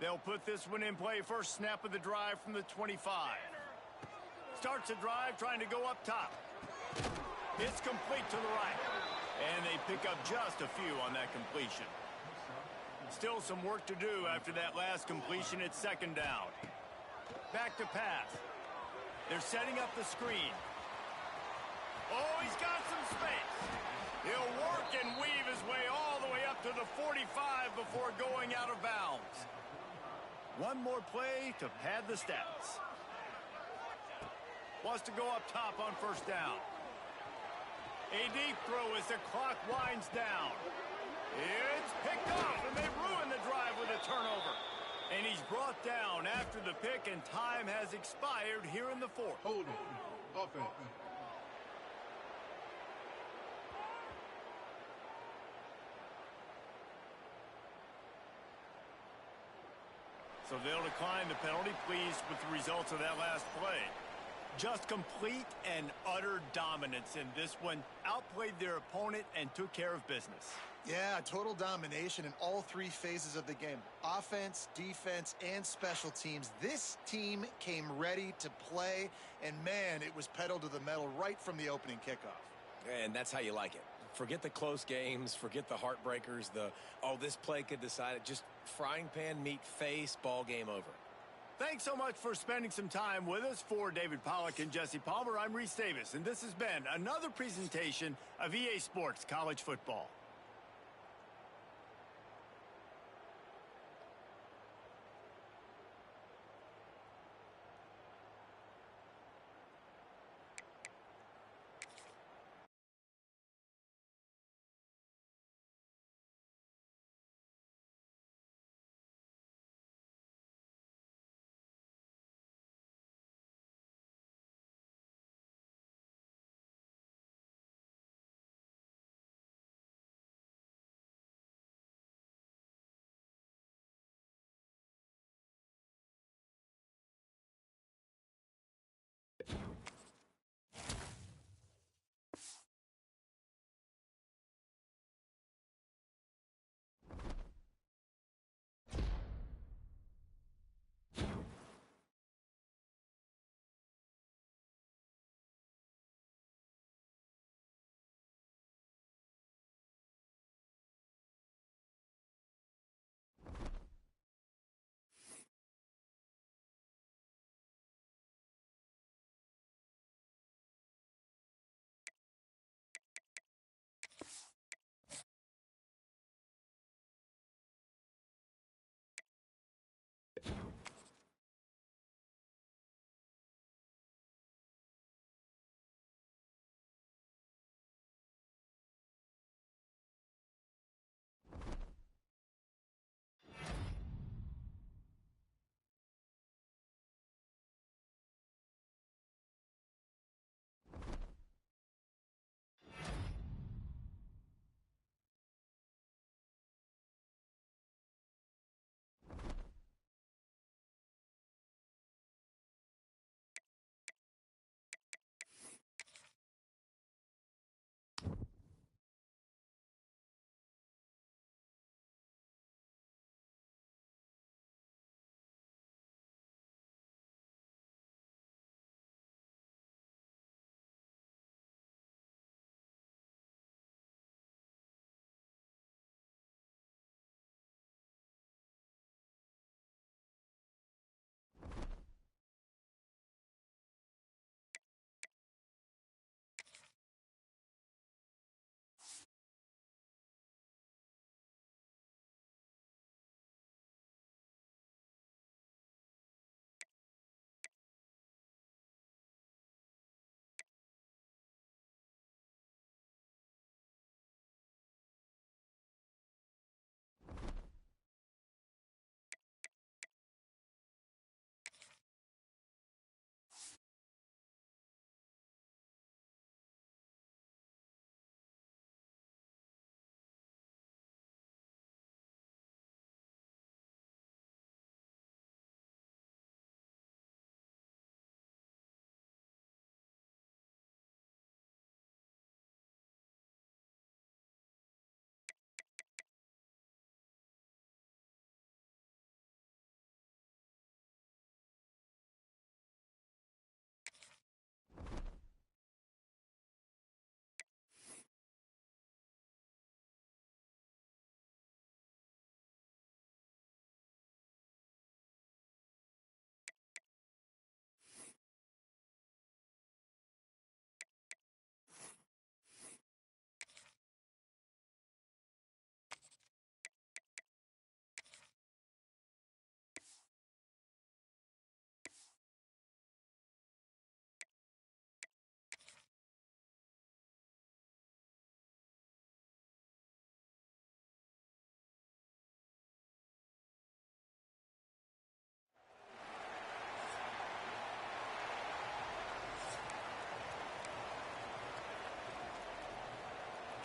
They'll put this one in play. First snap of the drive from the 25. Starts a drive trying to go up top. It's complete to the right. And they pick up just a few on that completion. Still some work to do after that last completion at 2nd down. Back to pass. They're setting up the screen. Oh, he's got some space. He'll work and weave his way all the way up to the 45 before going out of bounds. One more play to pad the stats. Wants to go up top on first down. A deep throw as the clock winds down. It's picked off, and they ruin the drive with a turnover. And he's brought down after the pick, and time has expired here in the fourth. Hold it. Offense. So they'll decline the penalty, pleased with the results of that last play. Just complete and utter dominance in this one. Outplayed their opponent and took care of business. Yeah, total domination in all three phases of the game. Offense, defense, and special teams. This team came ready to play, and man, it was pedal to the metal right from the opening kickoff. And that's how you like it. Forget the close games, forget the heartbreakers, this play could decide it. Just frying pan, meat face, ball game over. Thanks so much for spending some time with us. For David Pollack and Jesse Palmer, I'm Reese Davis, and this has been another presentation of EA Sports College Football.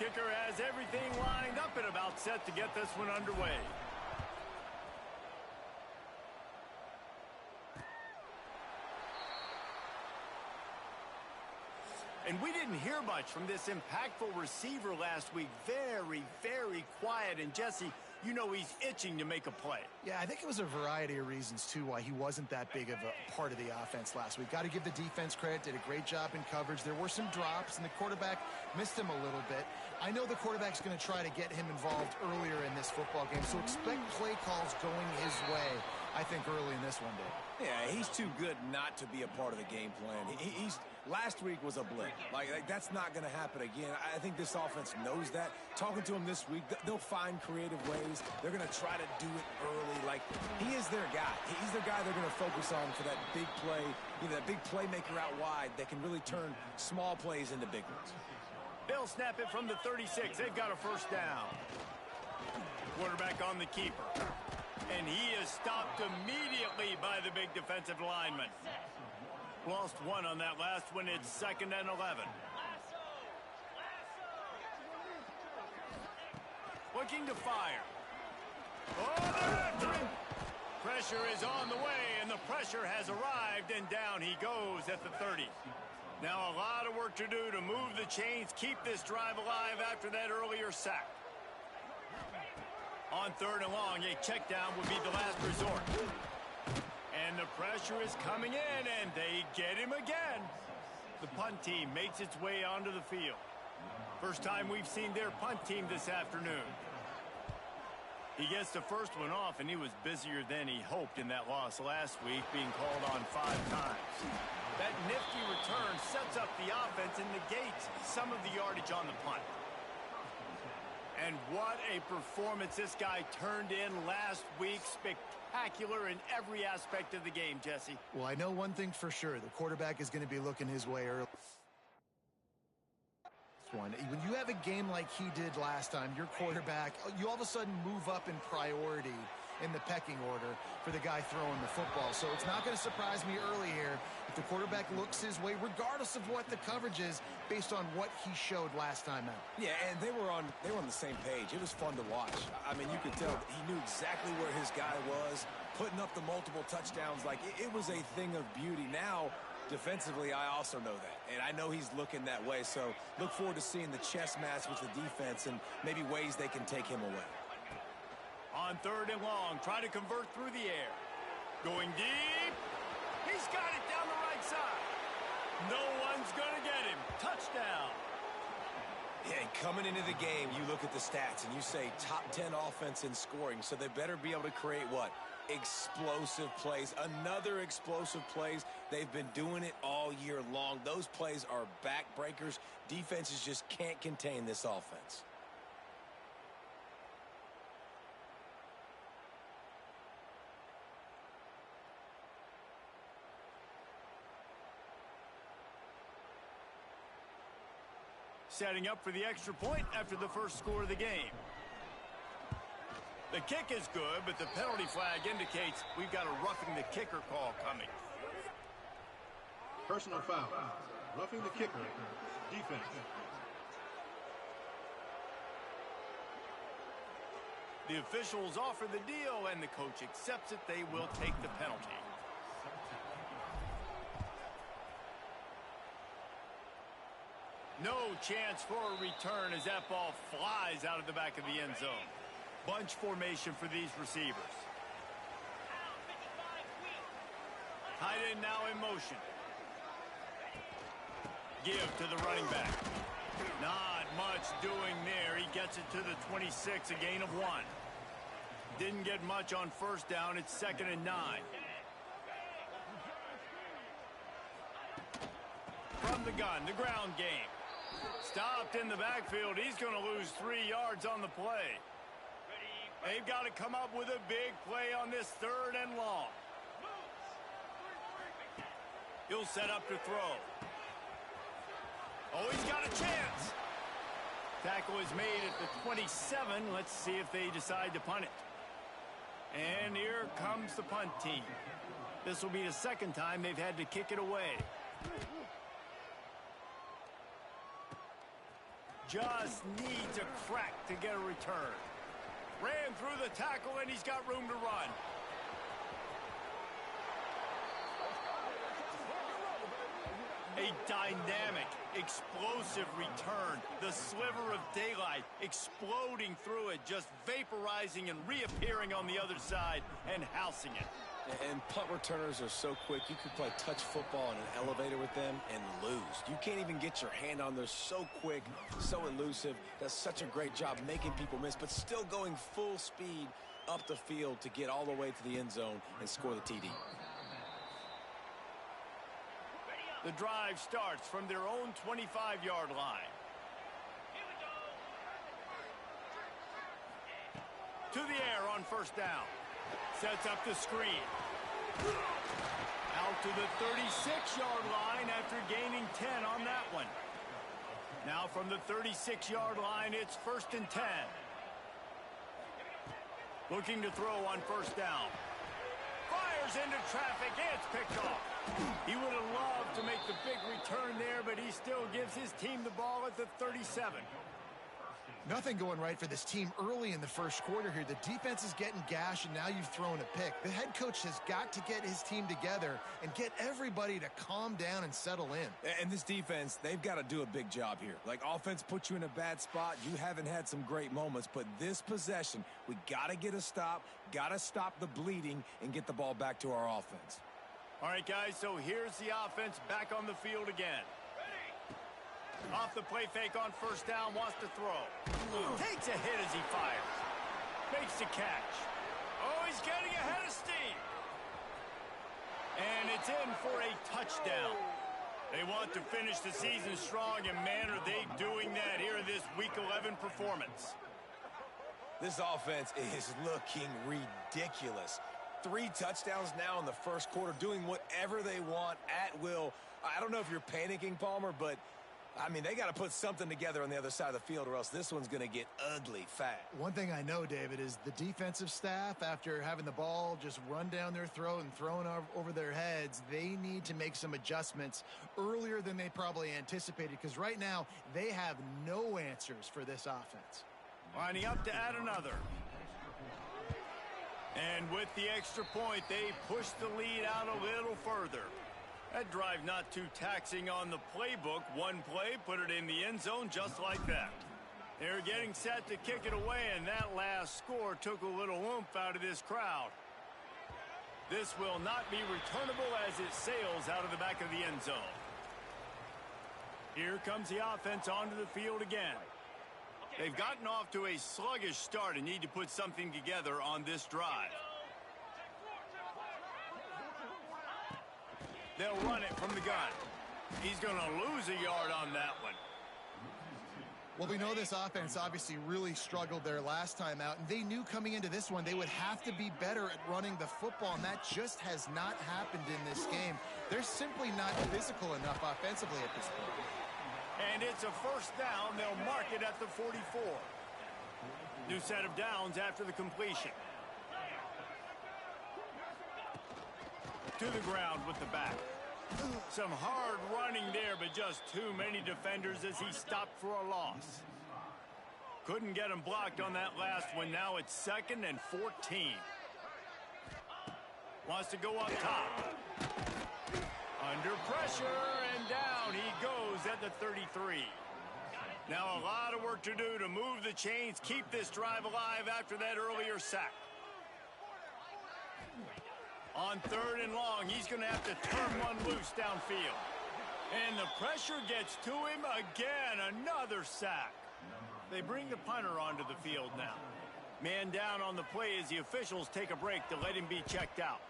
kicker has everything lined up and about set to get this one underway. And we didn't hear much from this impactful receiver last week. Very, very quiet. And Jesse, you know he's itching to make a play. Yeah, I think it was a variety of reasons, too, why he wasn't that big of a part of the offense last week. Got to give the defense credit, did a great job in coverage. There were some drops, and the quarterback missed him a little bit. I know the quarterback's going to try to get him involved earlier in this football game, so expect play calls going his way, I think, early in this one, Dave. Yeah, he's too good not to be a part of the game plan. Last week was a blip. Like that's not going to happen again. I think this offense knows that. Talking to him this week, they'll find creative ways. They're going to try to do it early. Like, he is their guy. He's their guy they're going to focus on for that big play, that big playmaker out wide that can really turn small plays into big ones. They'll snap it from the 36. They've got a first down. Quarterback on the keeper. And he is stopped immediately by the big defensive lineman. Lost one on that last one. It's 2nd and 11. Looking to fire. Oh, they're after him. Pressure is on the way, and the pressure has arrived, and down he goes at the 30. Now a lot of work to do to move the chains, keep this drive alive after that earlier sack. On 3rd and long, a check down would be the last resort. And the pressure is coming in, and they get him again. The punt team makes its way onto the field. First time we've seen their punt team this afternoon. He gets the first one off, and he was busier than he hoped in that loss last week, being called on 5 times. That nifty return sets up the offense and negates some of the yardage on the punt. And what a performance this guy turned in last week. Spectacular in every aspect of the game, Jesse. Well, I know one thing for sure. The quarterback is going to be looking his way early. When you have a game like he did last time, your quarterback, you all of a sudden move up in priority in the pecking order for the guy throwing the football. So it's not going to surprise me early here if the quarterback looks his way, regardless of what the coverage is, based on what he showed last time out. Yeah, and they were on the same page. It was fun to watch. I mean, you could tell he knew exactly where his guy was, putting up the multiple touchdowns. Like, it was a thing of beauty. Now, defensively, I also know that, and I know he's looking that way. So look forward to seeing the chess match with the defense and maybe ways they can take him away. On 3rd and long, try to convert through the air. Going deep. He's got it down the right side. No one's going to get him. Touchdown. Yeah, and coming into the game, you look at the stats and you say top 10 offense in scoring, so they better be able to create what? Explosive plays. Another explosive plays. They've been doing it all year long. Those plays are backbreakers. Defenses just can't contain this offense. Setting up for the extra point after the first score of the game. The kick is good, but the penalty flag indicates we've got a roughing the kicker call coming. Personal foul. Roughing the kicker. Defense. The officials offer the deal, and the coach accepts it. They will take the penalty. No chance for a return as that ball flies out of the back of the end zone. Bunch formation for these receivers. Tight end now in motion. Give to the running back. Not much doing there. He gets it to the 26, a gain of 1. Didn't get much on first down. It's 2nd and 9. From the gun, the ground game. Stopped in the backfield. He's going to lose 3 yards on the play. They've got to come up with a big play on this 3rd and long. He'll set up to throw. Oh, he's got a chance. Tackle is made at the 27. Let's see if they decide to punt it. And here comes the punt team. This will be the 2nd time they've had to kick it away. Just needs a crack to get a return. Ran through the tackle, and he's got room to run. A dynamic, explosive return. The sliver of daylight exploding through it, just vaporizing and reappearing on the other side and housing it. And punt returners are so quick. You could play touch football in an elevator with them and lose. You can't even get your hand on. They're so quick, so elusive. Does such a great job making people miss, but still going full speed up the field to get all the way to the end zone and score the TD. The drive starts from their own 25-yard line. To the air on first down. Sets up the screen. Out to the 36-yard line after gaining 10 on that one. Now from the 36-yard line, it's 1st and 10. Looking to throw on first down. Fires into traffic. It's picked off. He would have loved to make the big return there, but he still gives his team the ball at the 37. Nothing going right for this team early in the first quarter here. The defense is getting gashed, and now you've thrown a pick. The head coach has got to get his team together and get everybody to calm down and settle in. And this defense, they've got to do a big job here. Like, offense puts you in a bad spot. You haven't had some great moments, but this possession, we got to get a stop, got to stop the bleeding, and get the ball back to our offense. All right, guys, so here's the offense back on the field again. Off the play fake on first down, wants to throw. Takes a hit as he fires. Makes the catch. Oh, he's getting ahead of steam. And it's in for a touchdown. They want to finish the season strong, and man, are they doing that here in this Week 11 performance. This offense is looking ridiculous. 3 touchdowns now in the first quarter, doing whatever they want at will. I don't know if you're panicking, Palmer, but I mean, they got to put something together on the other side of the field, or else this one's going to get ugly fast. One thing I know, David, is the defensive staff, after having the ball just run down their throat and thrown over their heads, they need to make some adjustments earlier than they probably anticipated, because right now they have no answers for this offense. Lining up to add another. And with the extra point, they push the lead out a little further. That drive not too taxing on the playbook. One play, put it in the end zone just like that. They're getting set to kick it away, and that last score took a little oomph out of this crowd. This will not be returnable as it sails out of the back of the end zone. Here comes the offense onto the field again. They've gotten off to a sluggish start and need to put something together on this drive. They'll run it from the gun. He's going to lose a yard on that one. Well, we know this offense obviously really struggled there last time out, and they knew coming into this one they would have to be better at running the football, and that just has not happened in this game. They're simply not physical enough offensively at this point. And it's a first down. They'll mark it at the 44. New set of downs after the completion. To the ground with the back. Some hard running there, but just too many defenders as he stopped for a loss. Couldn't get him blocked on that last one. Now it's 2nd and 14. Wants to go up top. Under pressure, and down he goes at the 33. Now a lot of work to do to move the chains, keep this drive alive after that earlier sack. On 3rd and long, he's going to have to turn one loose downfield. And the pressure gets to him again. Another sack. They bring the punter onto the field now. Man down on the play as the officials take a break to let him be checked out.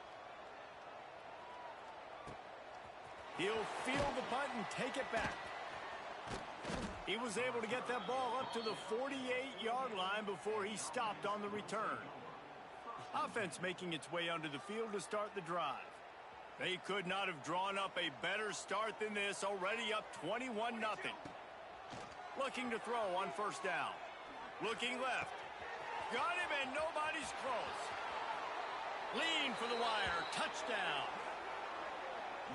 He'll field the punt and take it back. He was able to get that ball up to the 48-yard line before he stopped on the return. Offense making its way onto the field to start the drive. They could not have drawn up a better start than this, already up 21-0. Looking to throw on first down. Looking left. Got him, and nobody's close. Lean for the wire. Touchdown.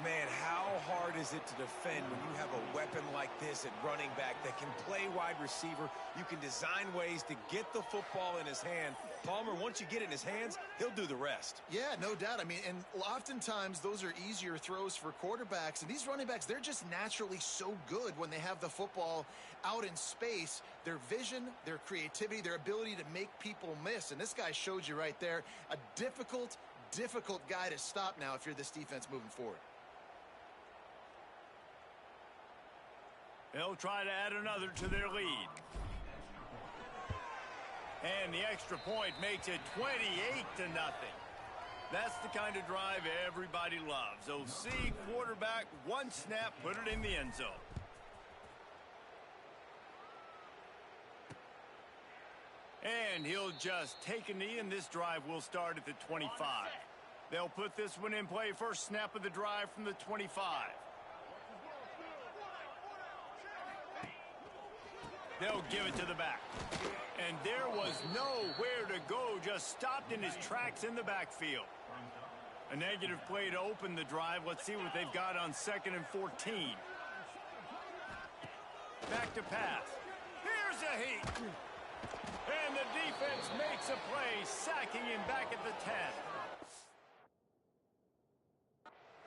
Man, how hard is it to defend when you have a weapon like this at running back that can play wide receiver? You can design ways to get the football in his hand. Palmer, once you get it in his hands, he'll do the rest. Yeah, no doubt. I mean, and oftentimes those are easier throws for quarterbacks. And these running backs, they're just naturally so good when they have the football out in space. Their vision, their creativity, their ability to make people miss. And this guy showed you right there, a difficult guy to stop now if you're this defense moving forward. They'll try to add another to their lead. And the extra point makes it 28-0. That's the kind of drive everybody loves. OC, quarterback, one snap, put it in the end zone. And he'll just take a knee, and this drive will start at the 25. They'll put this one in play. First snap of the drive from the 25. They'll give it to the back. And there was nowhere to go, just stopped in his tracks in the backfield. A negative play to open the drive. Let's see what they've got on 2nd and 14. Back to pass. Here's a heat. And the defense makes a play, sacking him back at the 10.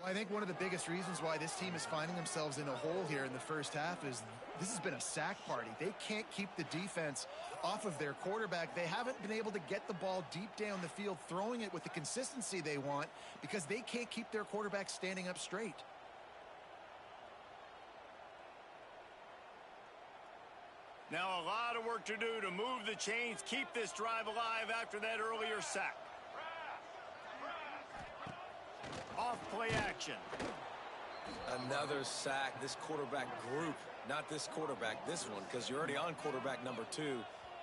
Well, I think one of the biggest reasons why this team is finding themselves in a hole here in the first half is this has been a sack party. They can't keep the defense off of their quarterback. They haven't been able to get the ball deep down the field, throwing it with the consistency they want because they can't keep their quarterback standing up straight. Now a lot of work to do to move the chains, keep this drive alive after that earlier sack. Off play action. Another sack. This quarterback group, not this quarterback, this one, because you're already on quarterback number 2.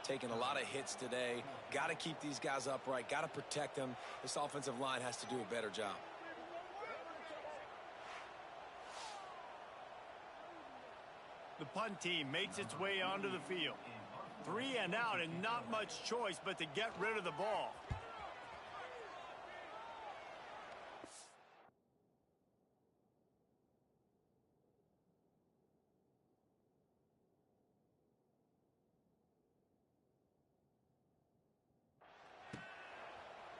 Taking a lot of hits today. Got to keep these guys upright. Got to protect them. This offensive line has to do a better job. The punt team makes its way onto the field. 3 and out and not much choice but to get rid of the ball.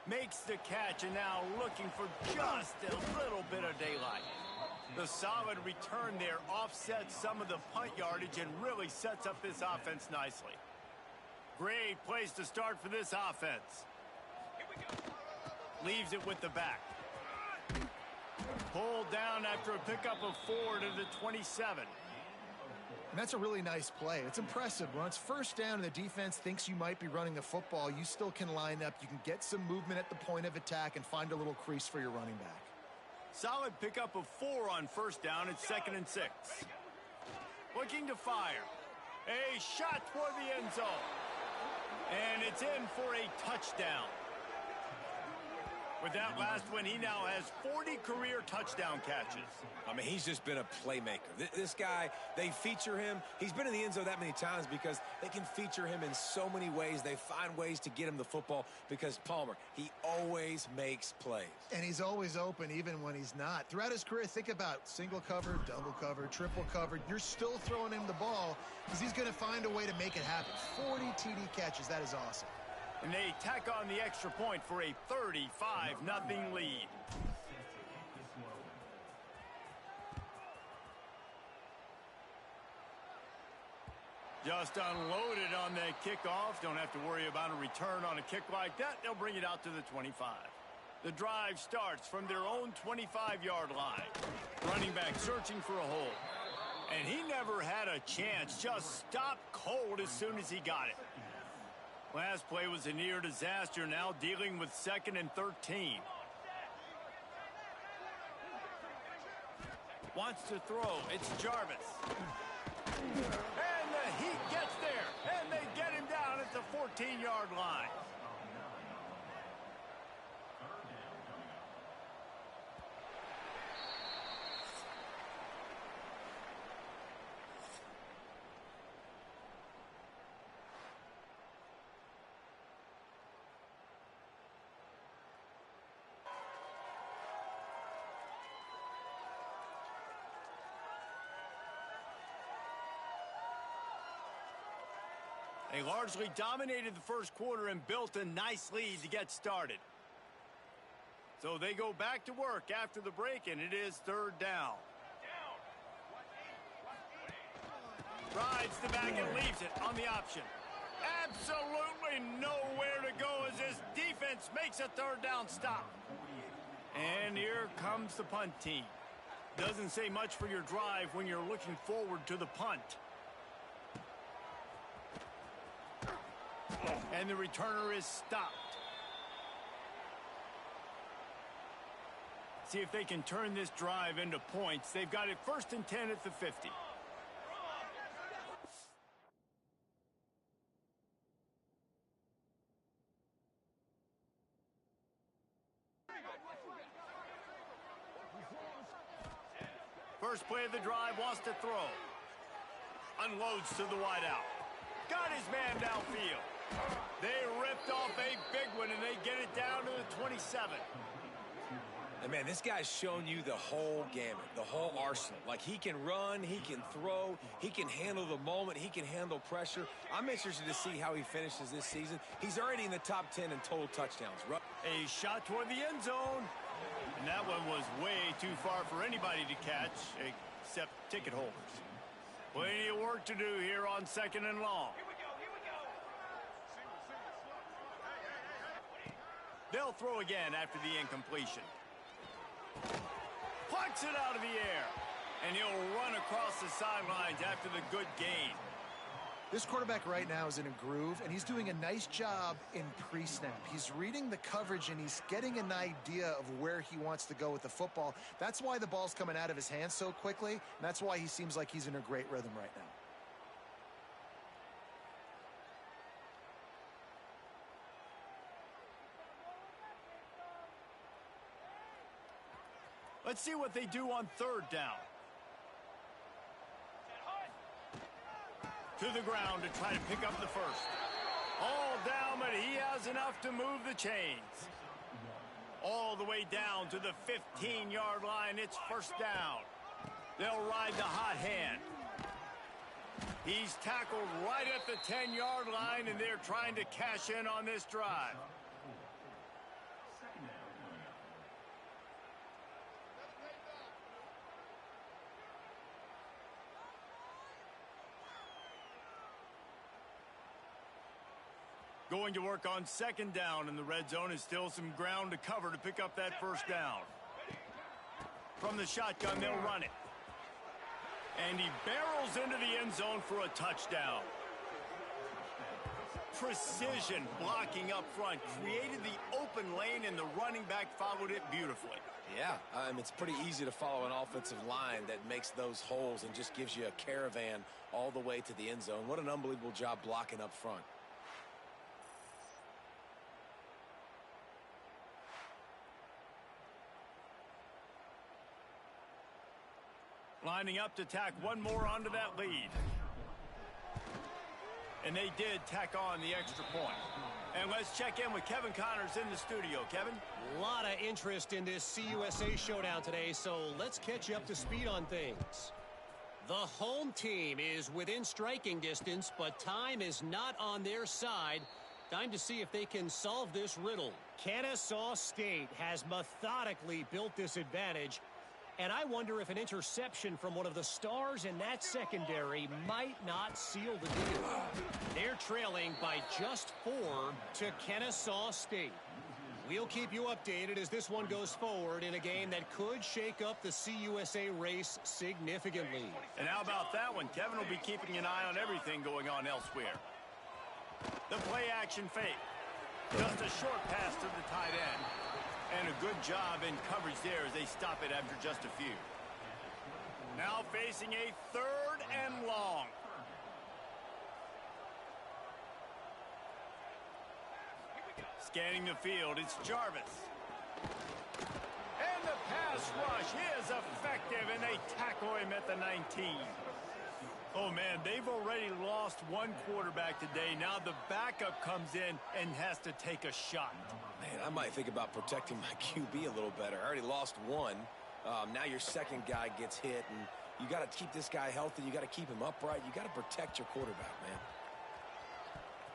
Makes the catch and now looking for just a little bit of daylight. The solid return there offsets some of the punt yardage and really sets up this offense nicely. Great place to start for this offense. Leaves it with the back. Pulled down after a pickup of 4 to the 27. And that's a really nice play. It's impressive. When it's first down and the defense thinks you might be running the football, you still can line up. You can get some movement at the point of attack and find a little crease for your running back. Solid pickup of 4 on first down. It's 2nd and 6. Looking to fire. A shot toward the end zone. And it's in for a touchdown. With that last one, he now has 40 career touchdown catches. I mean, he's just been a playmaker. This guy, they feature him. He's been in the end zone that many times because they can feature him in so many ways. They find ways to get him the football because Palmer, he always makes plays. And he's always open even when he's not. Throughout his career, think about single cover, double cover, triple cover. You're still throwing him the ball because he's going to find a way to make it happen. 40 TD catches. That is awesome. And they tack on the extra point for a 35-0 lead. Just unloaded on that kickoff. Don't have to worry about a return on a kick like that. They'll bring it out to the 25. The drive starts from their own 25-yard line. Running back searching for a hole. And he never had a chance. Just stopped cold as soon as he got it. Last play was a near disaster, now dealing with 2nd and 13. Wants to throw. It's Jarvis. And the Heat gets there. And they get him down at the 14-yard line. They largely dominated the first quarter and built a nice lead to get started. So they go back to work after the break, and it is third down. Rides the back and leaves it on the option. Absolutely nowhere to go as this defense makes a third down stop. And here comes the punt team. Doesn't say much for your drive when you're looking forward to the punt. And the returner is stopped. See if they can turn this drive into points. They've got it 1st and 10 at the 50. First play of the drive, wants to throw. Unloads to the wideout. Got his man downfield. They ripped off a big one, and they get it down to the 27. And man, this guy's shown you the whole gamut, the whole arsenal. Like, he can run, he can throw, he can handle the moment, he can handle pressure. I'm interested to see how he finishes this season. He's already in the top 10 in total touchdowns. A shot toward the end zone. And that one was way too far for anybody to catch, except ticket holders. Plenty of work to do here on 2nd and long. Here we go, here we go. They'll throw again after the incompletion. Plucks it out of the air. And he'll run across the sidelines after the good gain. This quarterback right now is in a groove, and he's doing a nice job in pre-snap. He's reading the coverage, and he's getting an idea of where he wants to go with the football. That's why the ball's coming out of his hands so quickly, and that's why he seems like he's in a great rhythm right now. Let's see what they do on 3rd down. To the ground to try to pick up the first. All down, but he has enough to move the chains. All the way down to the 15-yard line. It's 1st down. They'll ride the hot hand. He's tackled right at the 10-yard line, and they're trying to cash in on this drive. Going to work on 2nd down, and the red zone is still some ground to cover to pick up that 1st down. From the shotgun, they'll run it. And he barrels into the end zone for a touchdown. Precision blocking up front created the open lane, and the running back followed it beautifully. Yeah, it's pretty easy to follow an offensive line that makes those holes and just gives you a caravan all the way to the end zone. What an unbelievable job blocking up front. Lining up to tack one more onto that lead. And they did tack on the extra point. And let's check in with Kevin Connors in the studio. Kevin? A lot of interest in this CUSA showdown today, so let's catch you up to speed on things. The home team is within striking distance, but time is not on their side. Time to see if they can solve this riddle. Kennesaw State has methodically built this advantage, and I wonder if an interception from one of the stars in that secondary might not seal the deal. They're trailing by just 4 to Kennesaw State. We'll keep you updated as this one goes forward in a game that could shake up the CUSA race significantly. And how about that one? Kevin will be keeping an eye on everything going on elsewhere. The play action fake. Just a short pass to the tight end. And a good job in coverage there as they stop it after just a few. Now facing a 3rd and long. Scanning the field, it's Jarvis. And the pass rush is effective, and they tackle him at the 19. Oh, man, they've already lost one quarterback today. Now the backup comes in and has to take a shot. Man, I might think about protecting my QB a little better. I already lost one. Now your second guy gets hit, and you got to keep this guy healthy. You got to keep him upright. You got to protect your quarterback, man.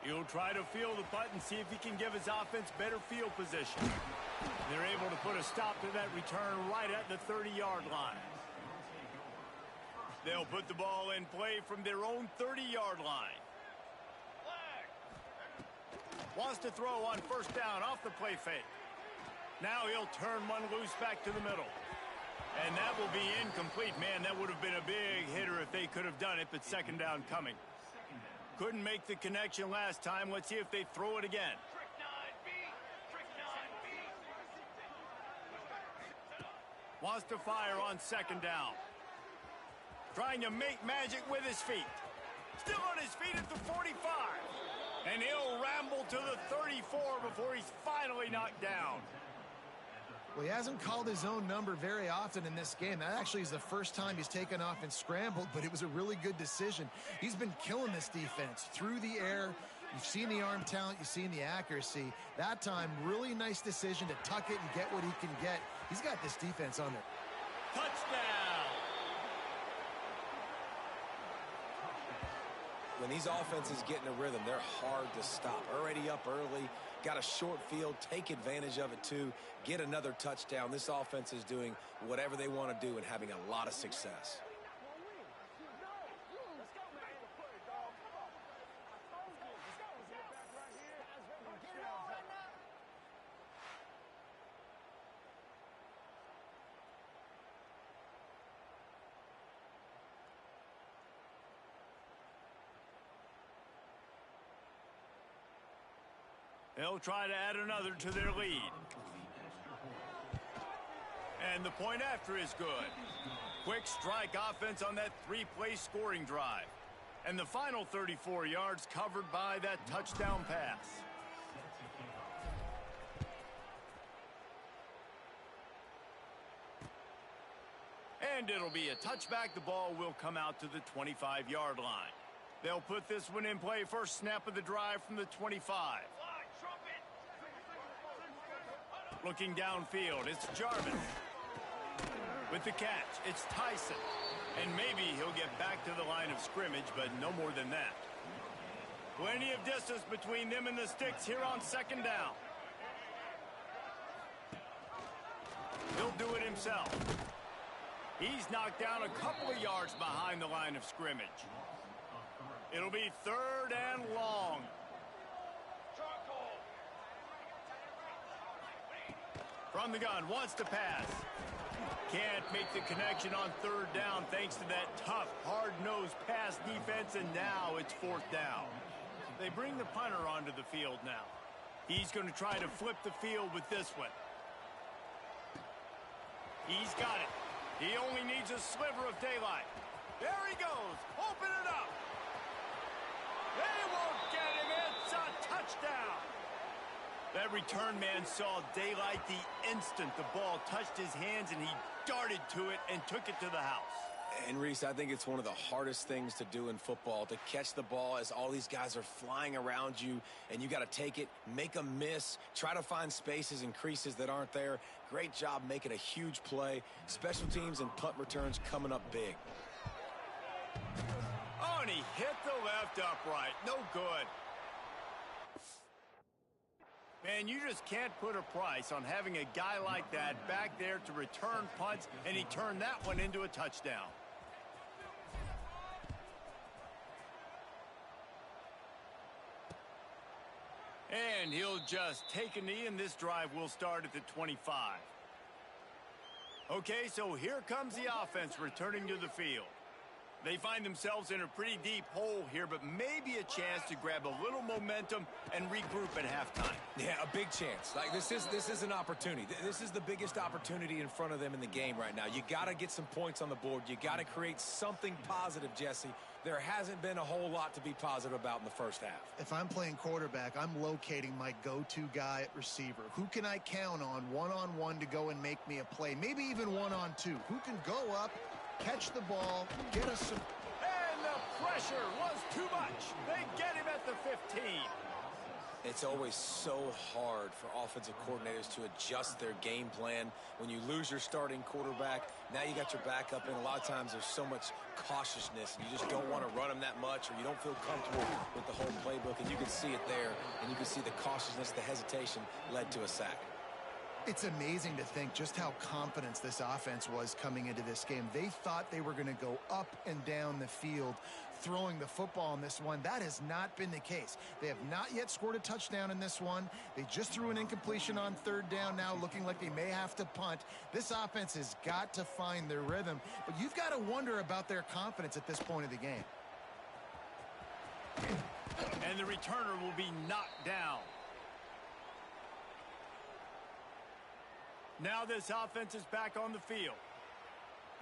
He'll try to field the punt and see if he can give his offense better field position. They're able to put a stop to that return right at the 30-yard line. They'll put the ball in play from their own 30-yard line. Wants to throw on first down off the play fake. Now he'll turn one loose back to the middle. And that will be incomplete. Man, that would have been a big hitter if they could have done it, but second down coming. Couldn't make the connection last time. Let's see if they throw it again. Wants to fire on second down. Trying to make magic with his feet. Still on his feet at the 45. And he'll ramble to the 34 before he's finally knocked down. Well, he hasn't called his own number very often in this game. That actually is the first time he's taken off and scrambled, but it was a really good decision. He's been killing this defense through the air. You've seen the arm talent. You've seen the accuracy. That time, really nice decision to tuck it and get what he can get. He's got this defense on there. Touchdown! When these offenses get in a rhythm, they're hard to stop. Already up early, got a short field, take advantage of it too, get another touchdown. This offense is doing whatever they want to do and having a lot of success. They'll try to add another to their lead. And the point after is good. Quick strike offense on that three-play scoring drive. And the final 34 yards covered by that touchdown pass. And it'll be a touchback. The ball will come out to the 25-yard line. They'll put this one in play. First snap of the drive from the 25. Looking downfield, it's Jarvis. With the catch, it's Tyson. And maybe he'll get back to the line of scrimmage, but no more than that. Plenty of distance between them and the sticks here on second down. He'll do it himself. He's knocked down a couple of yards behind the line of scrimmage. It'll be third and long. From the gun, wants to pass. Can't make the connection on third down thanks to that tough, hard-nosed pass defense, and now it's fourth down. They bring the punter onto the field now. He's going to try to flip the field with this one. He's got it. He only needs a sliver of daylight. There he goes. Open it up. They won't get him. It's a touchdown. That return man saw daylight the instant the ball touched his hands, and he darted to it and took it to the house. And Reese, I think it's one of the hardest things to do in football, to catch the ball as all these guys are flying around you, and you got to take it, make a miss, try to find spaces and creases that aren't there. Great job making a huge play. Special teams and punt returns coming up big. Oh, and he hit the left upright. No good. Man, you just can't put a price on having a guy like that back there to return punts, and he turned that one into a touchdown. And he'll just take a knee, and this drive will start at the 25. Okay, so here comes the offense returning to the field. They find themselves in a pretty deep hole here, but maybe a chance to grab a little momentum and regroup at halftime. Yeah, a big chance. Like this is an opportunity. This is the biggest opportunity in front of them in the game right now. You got to get some points on the board. You got to create something positive, Jesse. There hasn't been a whole lot to be positive about in the first half. If I'm playing quarterback, I'm locating my go-to guy at receiver. Who can I count on one-on-one to go and make me a play? Maybe even one-on-two. Who can go up, catch the ball, get us some... And the pressure was too much. They get him at the 15. It's always so hard for offensive coordinators to adjust their game plan. When you lose your starting quarterback, now you got your backup in. A lot of times there's so much cautiousness. You just don't want to run them that much, or you don't feel comfortable with the whole playbook. And you can see it there, and you can see the cautiousness, the hesitation led to a sack. It's amazing to think just how confident this offense was coming into this game. They thought they were going to go up and down the field throwing the football in this one. That has not been the case. They have not yet scored a touchdown in this one. They just threw an incompletion on third down now, looking like they may have to punt. This offense has got to find their rhythm, but you've got to wonder about their confidence at this point of the game. And the returner will be knocked down. Now this offense is back on the field.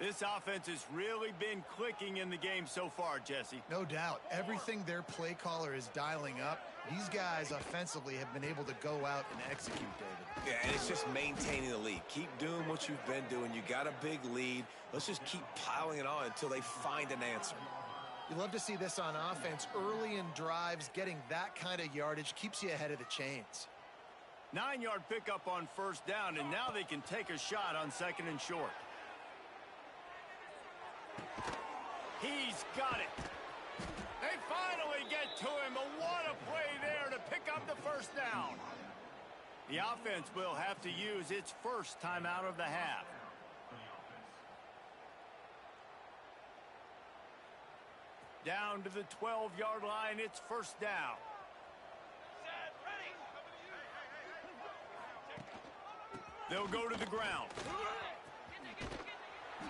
This offense has really been clicking in the game so far, Jesse. No doubt. Everything their play caller is dialing up, these guys offensively have been able to go out and execute, David. Yeah, and it's just maintaining the lead. Keep doing what you've been doing. You got a big lead. Let's just keep piling it on until they find an answer. You love to see this on offense. Early in drives, getting that kind of yardage keeps you ahead of the chains. 9-yard pickup on first down, and now they can take a shot on second and short. He's got it. They finally get to him, but what a play there to pick up the first down. The offense will have to use its first timeout of the half. Down to the 12-yard line, it's first down. Set, ready. They'll go to the ground.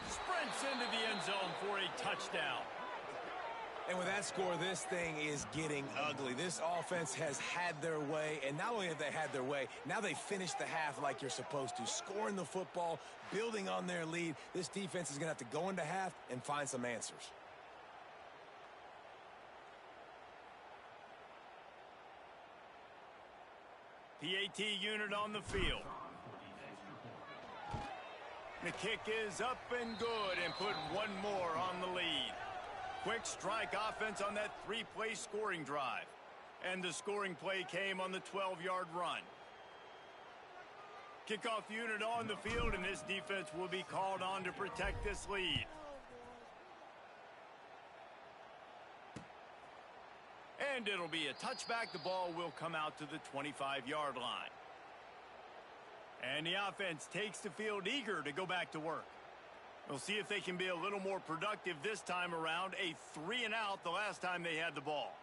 Sprints into the end zone for a touchdown. And with that score, this thing is getting ugly. This offense has had their way, and not only have they had their way, now they finish the half like you're supposed to, scoring the football, building on their lead. This defense is going to have to go into half and find some answers. PAT unit on the field. The kick is up and good, and put one more on the lead. Quick strike offense on that three-play scoring drive. And the scoring play came on the 12-yard run. Kickoff unit on the field, and this defense will be called on to protect this lead. And it'll be a touchback. The ball will come out to the 25-yard line. And the offense takes the field eager to go back to work. We'll see if they can be a little more productive this time around. A 3-and-out the last time they had the ball.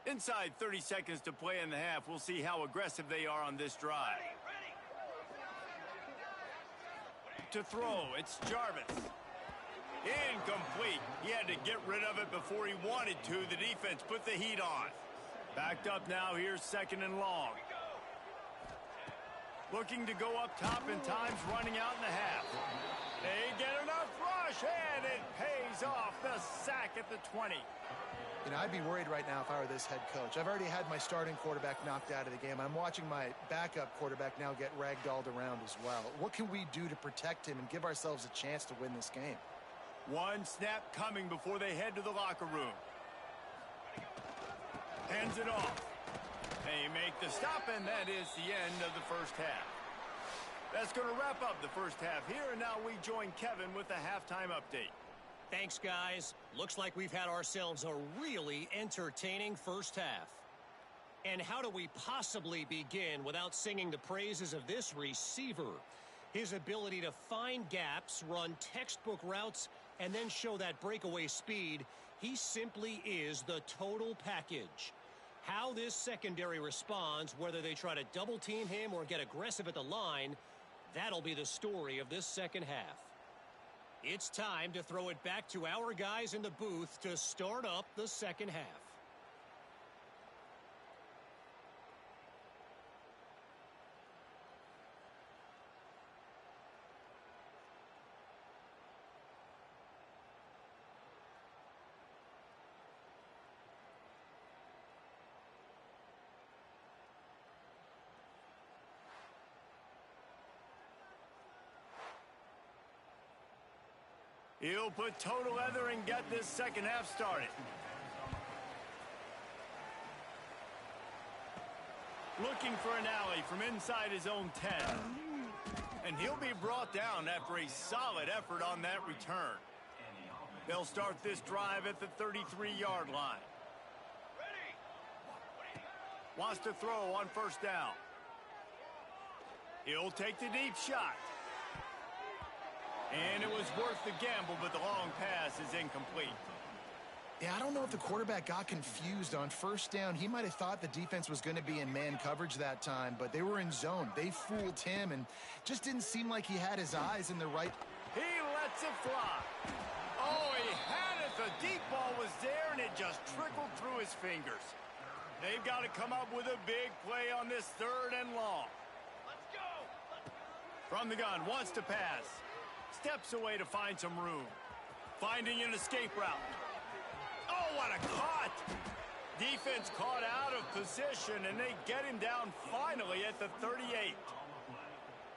Inside 30 seconds to play in the half. We'll see how aggressive they are on this drive. To throw, it's Jarvis. Incomplete. He had to get rid of it before he wanted to. The defense put the heat on. Backed up now. Here's second and long. Looking to go up top, and time's running out in the half. They get enough rush, and it pays off. The sack at the 20. You know, I'd be worried right now if I were this head coach. I've already had my starting quarterback knocked out of the game. I'm watching my backup quarterback now get ragdolled around as well. What can we do to protect him and give ourselves a chance to win this game? One snap coming before they head to the locker room. Hands it off. They make the stop, and that is the end of the first half. That's going to wrap up the first half here, and now we join Kevin with the halftime update. Thanks, guys. Looks like we've had ourselves a really entertaining first half. And how do we possibly begin without singing the praises of this receiver? His ability to find gaps, run textbook routes, and then show that breakaway speed. He simply is the total package. How this secondary responds, whether they try to double-team him or get aggressive at the line, that'll be the story of this second half. It's time to throw it back to our guys in the booth to start up the second half. He'll put total leather and get this second half started. Looking for an alley from inside his own 10. And he'll be brought down after a solid effort on that return. They'll start this drive at the 33-yard line. Wants to throw on first down. He'll take the deep shot. And it was worth the gamble, but the long pass is incomplete. Yeah, I don't know if the quarterback got confused on first down. He might have thought the defense was going to be in man coverage that time, but they were in zone. They fooled him and just didn't seem like he had his eyes in the right. He lets it fly. Oh, he had it. The deep ball was there, and it just trickled through his fingers. They've got to come up with a big play on this 3rd and long. Let's go. From the gun, wants to pass. Steps away to find some room. Finding an escape route. Oh, what a cut! Defense caught out of position, and they get him down finally at the 38.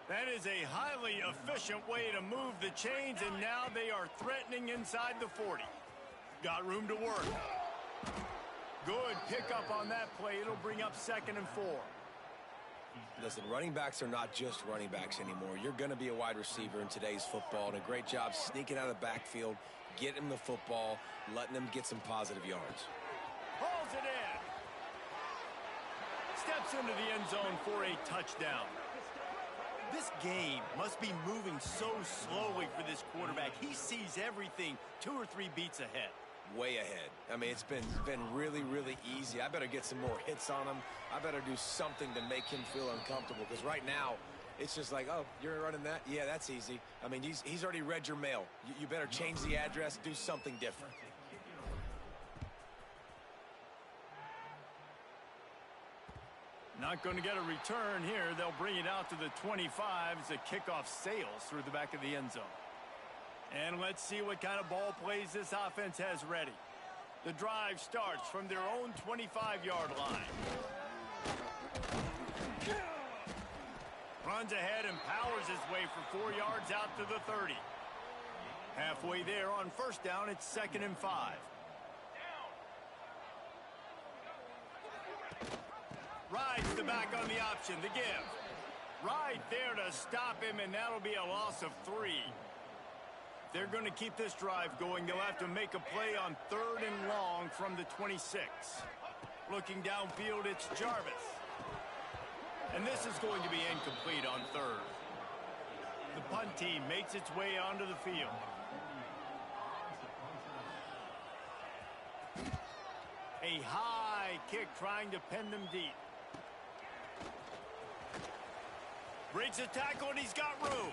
That is a highly efficient way to move the chains, and now they are threatening inside the 40. Got room to work. Good pickup on that play. It'll bring up 2nd and 4. Listen, running backs are not just running backs anymore. You're going to be a wide receiver in today's football, and a great job sneaking out of the backfield, getting him the football, letting him get some positive yards. Hauls it in. Steps into the end zone for a touchdown. This game must be moving so slowly for this quarterback. He sees everything 2 or 3 beats ahead. Way ahead. I mean, it's been really, really easy. I better get some more hits on him. I better do something to make him feel uncomfortable, because right now it's just like, oh, you're running that? Yeah, that's easy. I mean, he's already read your mail. You better change the address, do something different. Not going to get a return here. They'll bring it out to the 25 as the kickoff sails through the back of the end zone. And let's see what kind of ball plays this offense has ready. The drive starts from their own 25-yard line. Runs ahead and powers his way for 4 yards out to the 30. Halfway there on first down, it's 2nd and 5. Rides the back on the option, the give. Right there to stop him, and that'll be a loss of 3. They're going to keep this drive going. They'll have to make a play on 3rd and long from the 26. Looking downfield, it's Jarvis. And this is going to be incomplete on 3rd. The punt team makes its way onto the field. A high kick trying to pin them deep. Breaks a tackle, and he's got room.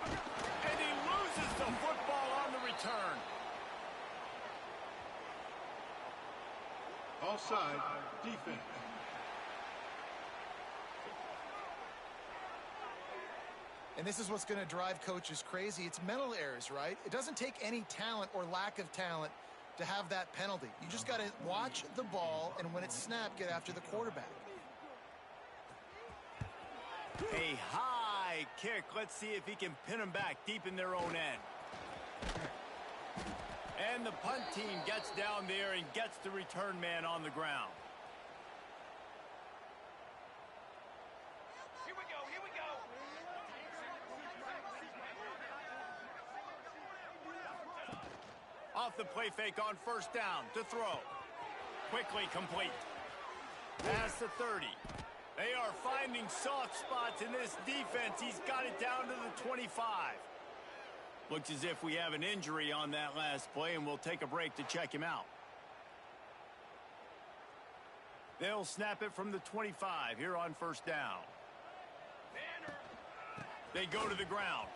And he loses the football on the return. Offside, defense. And this is what's going to drive coaches crazy. It's mental errors, right? It doesn't take any talent or lack of talent to have that penalty. You just got to watch the ball, and when it's snapped, get after the quarterback. A high kick. Let's see if he can pin them back deep in their own end. And the punt team gets down there and gets the return man on the ground. Here we go, here we go. Off the play fake on first down to throw. Quickly complete. Past the 30. They are finding soft spots in this defense. He's got it down to the 25. Looks as if we have an injury on that last play, and we'll take a break to check him out. They'll snap it from the 25 here on first down. They go to the ground.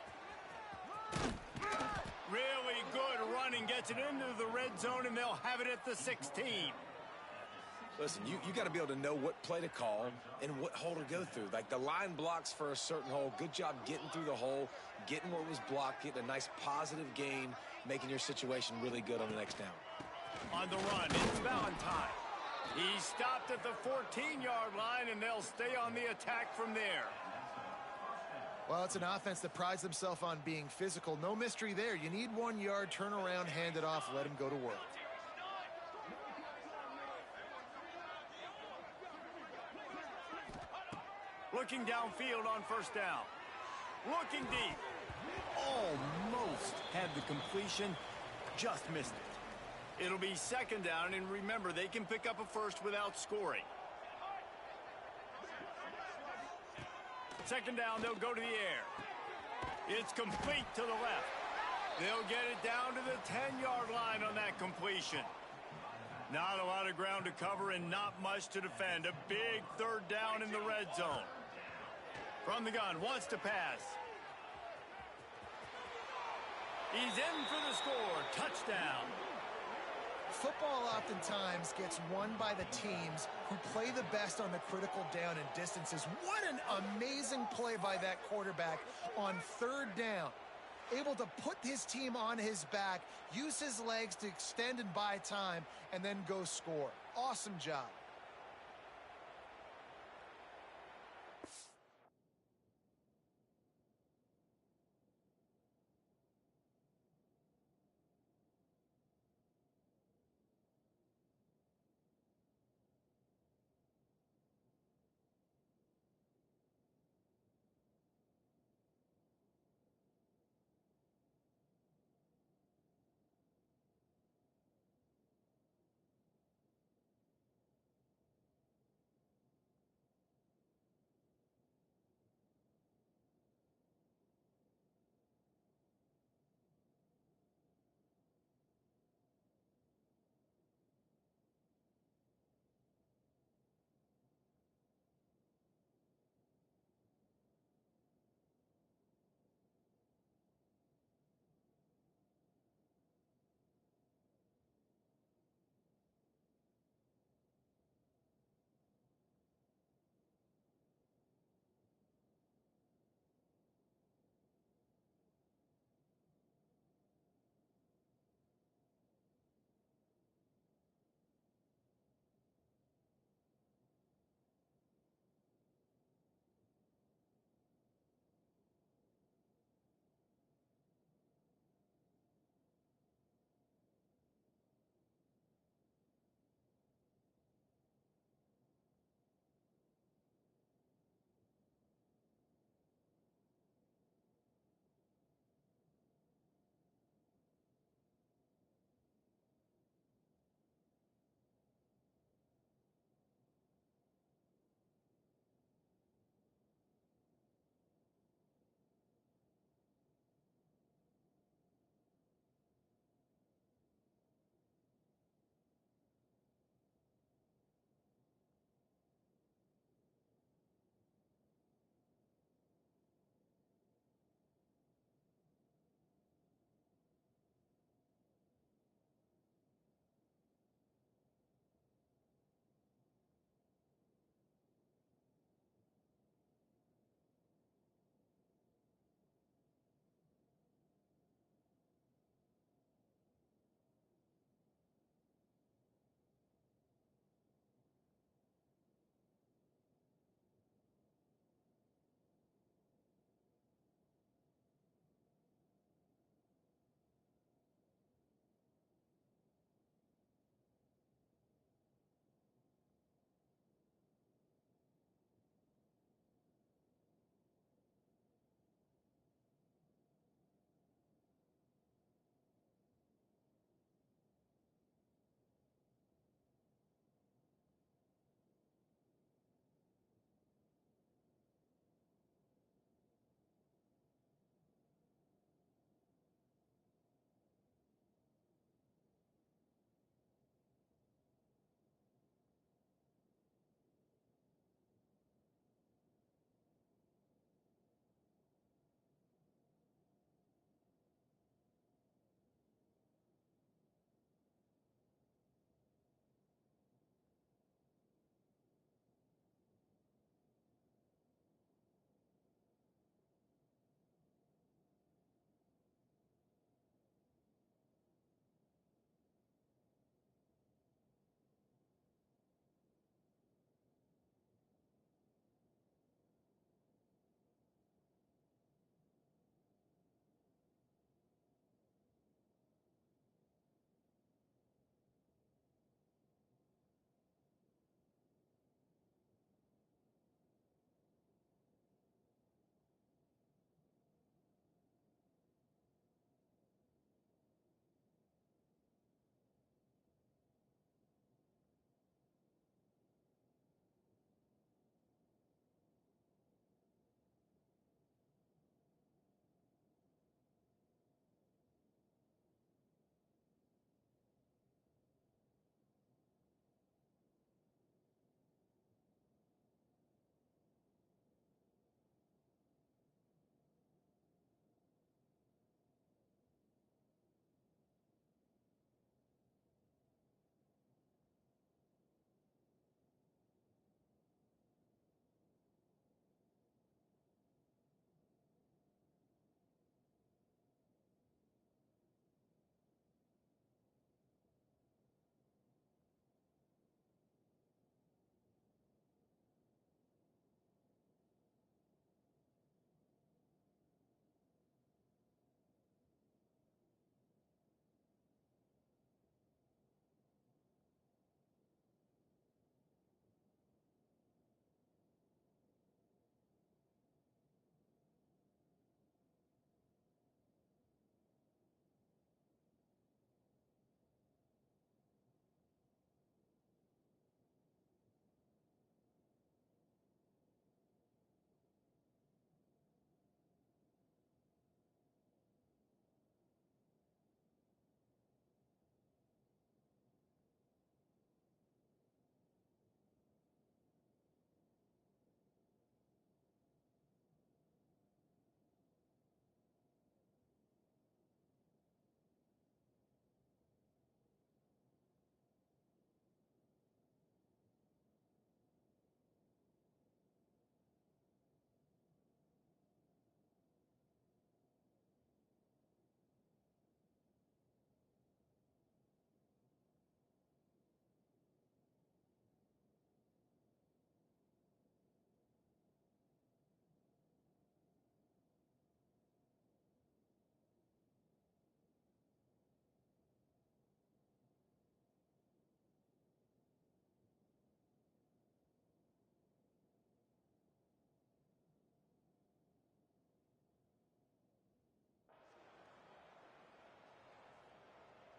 Really good running, gets it into the red zone, and they'll have it at the 16. Listen, you got to be able to know what play to call and what hole to go through. Like, the line blocks for a certain hole. Good job getting through the hole, getting what was blocked, getting a nice positive gain, making your situation really good on the next down. On the run, it's Valentine. He stopped at the 14-yard line, and they'll stay on the attack from there. Well, it's an offense that prides themselves on being physical. No mystery there. You need 1 yard, turn around, hand it off, let him go to work. Looking downfield on first down. Looking deep. Almost had the completion. Just missed it. It'll be second down, and remember, they can pick up a first without scoring. Second down, they'll go to the air. It's complete to the left. They'll get it down to the 10-yard line on that completion. Not a lot of ground to cover and not much to defend. A big third down in the red zone. From the gun, wants to pass. He's in for the score. Touchdown. Football oftentimes gets won by the teams who play the best on the critical down and distances. What an amazing play by that quarterback on third down. Able to put his team on his back, use his legs to extend and buy time, and then go score. Awesome job.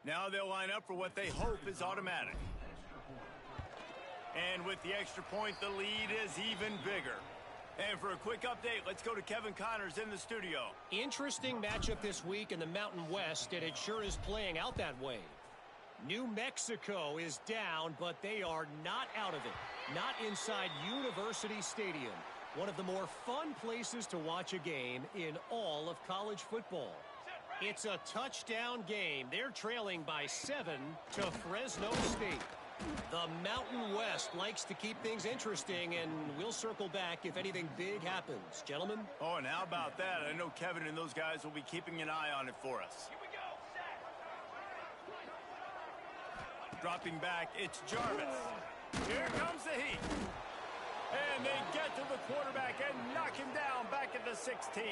Now they'll line up for what they hope is automatic. And with the extra point, the lead is even bigger. And for a quick update, let's go to Kevin Connors in the studio. Interesting matchup this week in the Mountain West, and it sure is playing out that way. New Mexico is down, but they are not out of it. Not inside University Stadium, one of the more fun places to watch a game in all of college football. It's a touchdown game. They're trailing by 7 to Fresno State. The Mountain West likes to keep things interesting, and we'll circle back if anything big happens. Gentlemen? Oh, and how about that? I know Kevin and those guys will be keeping an eye on it for us. Here we go. Set. Dropping back, it's Jarvis. Here comes the heat. And they get to the quarterback and knock him down back at the 16.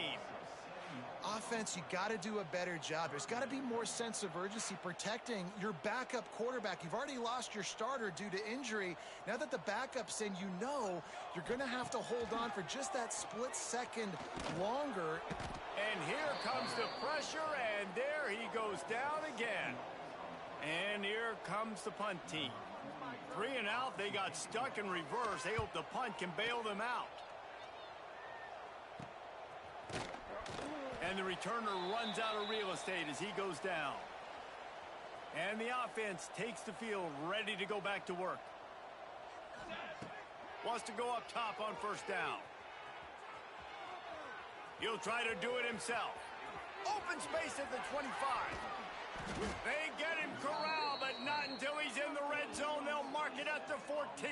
Offense, you got to do a better job. There's got to be more sense of urgency protecting your backup quarterback. You've already lost your starter due to injury. Now that the backup's in, you know you're going to have to hold on for just that split second longer. And here comes the pressure, and there he goes down again. And here comes the punt team. 3 and out, they got stuck in reverse. They hope the punt can bail them out. And the returner runs out of real estate as he goes down. And the offense takes the field, ready to go back to work. Wants to go up top on first down. He'll try to do it himself. Open space at the 25. They get him corralled, but not until he's in the red zone. They'll mark it at the 14.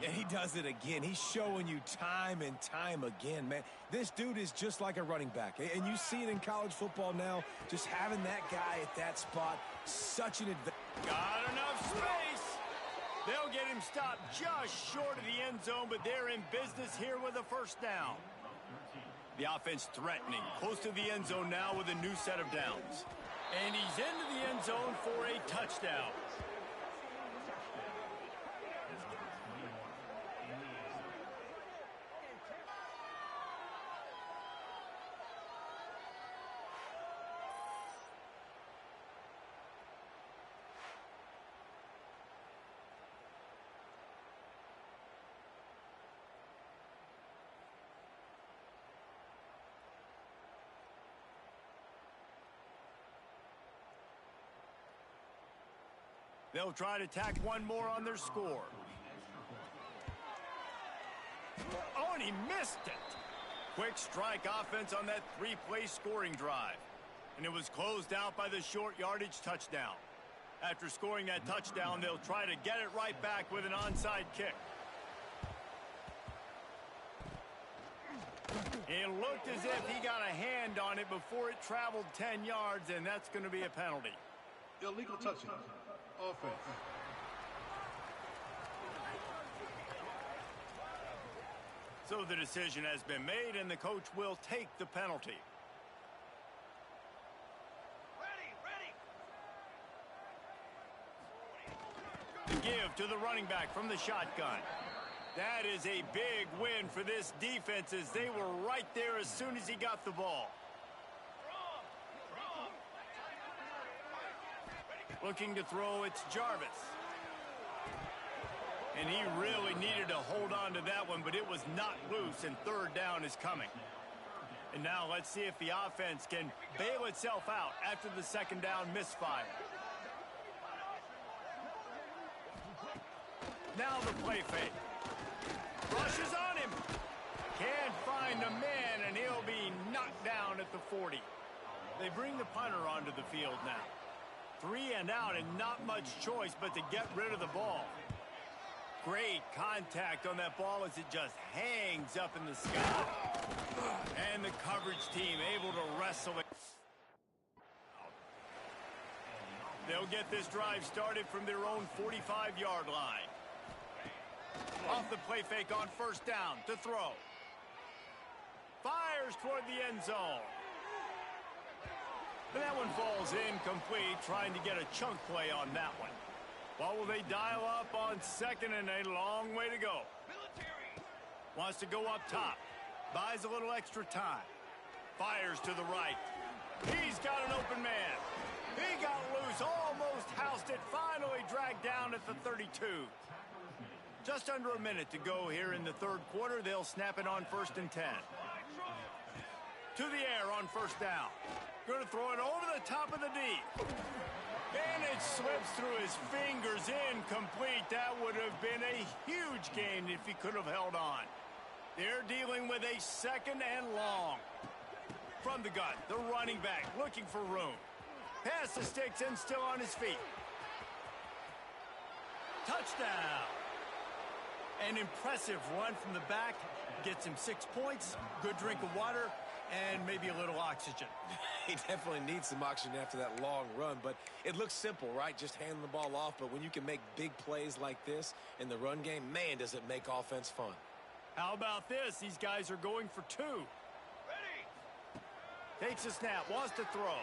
Yeah, he does it again. He's showing you time and time again, man. This dude is just like a running back. And you see it in college football now. Just having that guy at that spot, such an advantage. Got enough space. They'll get him stopped just short of the end zone, but they're in business here with a first down. The offense threatening, close to the end zone now with a new set of downs. And he's into the end zone for a touchdown. They'll try to tack one more on their score. Oh, and he missed it. Quick strike offense on that 3-play scoring drive. And it was closed out by the short yardage touchdown. After scoring that touchdown, they'll try to get it right back with an onside kick. It looked as if he got a hand on it before it traveled 10 yards, and that's going to be a penalty. Illegal touching. Offense. So the decision has been made, and the coach will take the penalty. Ready. The give to the running back from the shotgun. That is a big win for this defense as they were right there as soon as he got the ball. Looking to throw, it's Jarvis. And he really needed to hold on to that one, but it was not loose, and third down is coming. And now let's see if the offense can bail itself out after the second down misfire. Now the play fake. Rushes on him. Can't find a man, and he'll be knocked down at the 40. They bring the punter onto the field now. 3 and out, and not much choice but to get rid of the ball. Great contact on that ball as it just hangs up in the sky. And the coverage team able to wrestle it. They'll get this drive started from their own 45-yard line. Off the play fake on first down to throw. Fires toward the end zone. But that one falls incomplete, trying to get a chunk play on that one. What will they dial up on second, and a long way to go? Military. Wants to go up top. Buys a little extra time. Fires to the right. He's got an open man. He got loose, almost housed it, finally dragged down at the 32. Just under a minute to go here in the third quarter. They'll snap it on 1st and 10. To the air on 1st down. Going to throw it over the top of the D. And it slips through his fingers, incomplete. That would have been a huge gain if he could have held on. They're dealing with a 2nd and long. From the gun, the running back looking for room. Pass the sticks and still on his feet. Touchdown. An impressive run from the back. Gets him 6 points, good drink of water, and maybe a little oxygen. He definitely needs some oxygen after that long run, but it looks simple, right? Just handing the ball off, but when you can make big plays like this in the run game, man, does it make offense fun. How about this? These guys are going for 2. Ready. Takes a snap, wants to throw.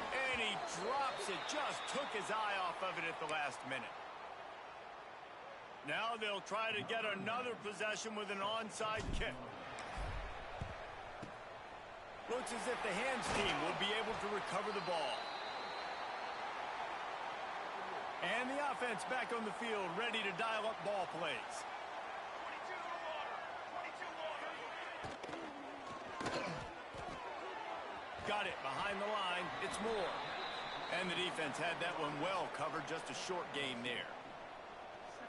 And he drops it, just took his eye off of it at the last minute. Now they'll try to get another possession with an onside kick. Looks as if the hands team will be able to recover the ball. And the offense back on the field, ready to dial up ball plays. 22 to the water. 22 water. Got it behind the line. It's Moore. And the defense had that one well covered. Just a short gain there.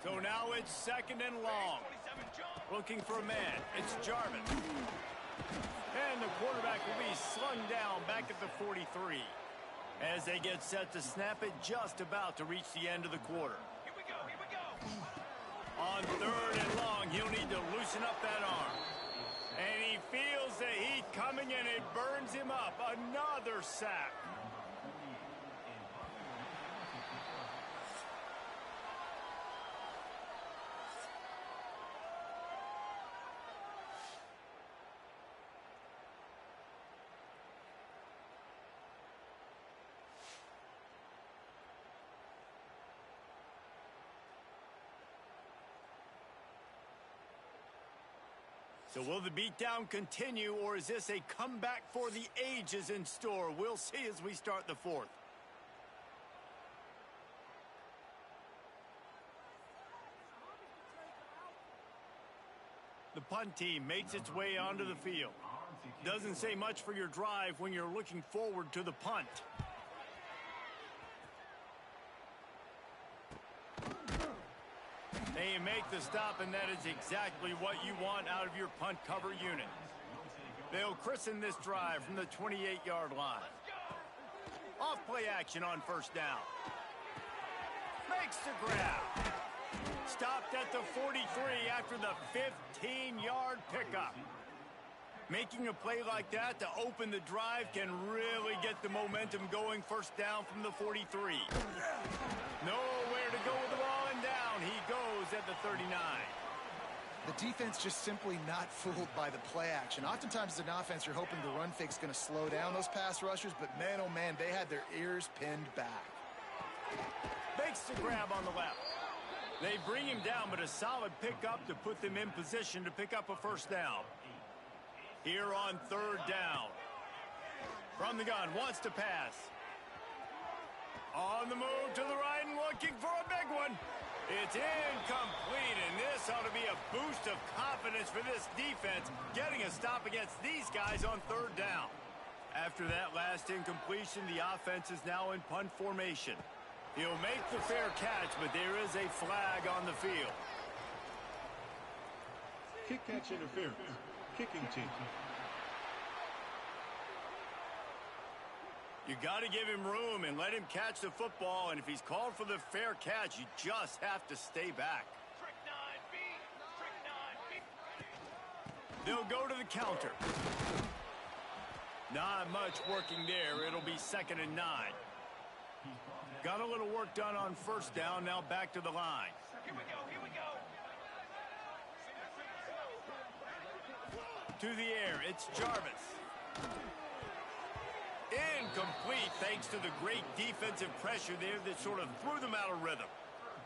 So now it's 2nd and long. 27 jump. Looking for a man. It's Jarvis. And the quarterback will be slung down back at the 43. As they get set to snap it, just about to reach the end of the quarter. Here we go. Here we go. On 3rd and long, he'll need to loosen up that arm. And he feels the heat coming, and it burns him up. Another sack. So will the beatdown continue, or is this a comeback for the ages in store? We'll see as we start the 4th. The punt team makes its way onto the field. Doesn't say much for your drive when you're looking forward to the punt. They make the stop, and that is exactly what you want out of your punt cover unit. They'll christen this drive from the 28-yard line. Off play action on 1st down. Makes the grab. Stopped at the 43 after the 15-yard pickup. Making a play like that to open the drive can really get the momentum going. 1st down from the 43. Nowhere to go with the ball, and down he goes at the 39. The defense just simply not fooled by the play action. Oftentimes as an offense, you're hoping the run fake's going to slow down those pass rushers, but man, oh man, they had their ears pinned back. Makes the grab on the left. They bring him down, but a solid pickup to put them in position to pick up a 1st down. Here on 3rd down. From the gun, wants to pass. On the move to the right and looking for a big one. It's incomplete, and this ought to be a boost of confidence for this defense, getting a stop against these guys on 3rd down. After that last incompletion, the offense is now in punt formation. He'll make the fair catch, but there is a flag on the field. Kick catch interference. Kicking team. You got to give him room and let him catch the football, and if he's called for the fair catch, you just have to stay back. Trick 9B. Trick 9B. They'll go to the counter. Not much working there. It'll be 2nd and 9. Got a little work done on 1st down, now back to the line. Here we go. Here we go. To the air, it's Jarvis. Incomplete thanks to the great defensive pressure there that sort of threw them out of rhythm.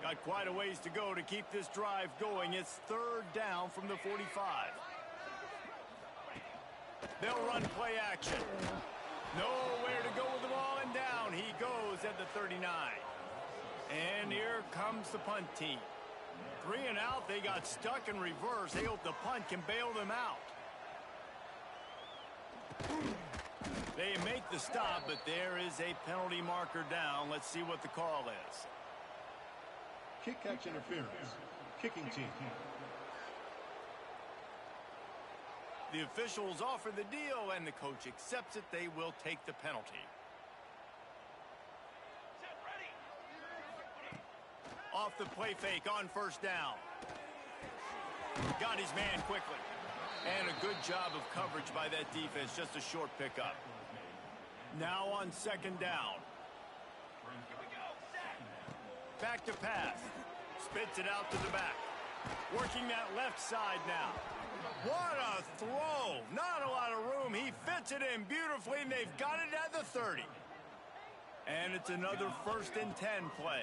Got quite a ways to go to keep this drive going. It's 3rd down from the 45. They'll run play action. Nowhere to go with the ball, and down he goes at the 39. And here comes the punt team. 3 and out, they got stuck in reverse. They hope the punt can bail them out. They make the stop, but there is a penalty marker down. Let's see what the call is. Kick catch interference. Kicking team. The officials offer the deal, and the coach accepts it. They will take the penalty. Set, ready. Off the play fake on first down. Got his man quickly. And a good job of coverage by that defense. Just a short pickup. Now on second down. Here we go. Set. Back to pass. Spits it out to the back. Working that left side now. What a throw. Not a lot of room. He fits it in beautifully, and they've got it at the 30. And it's another 1st and 10 play.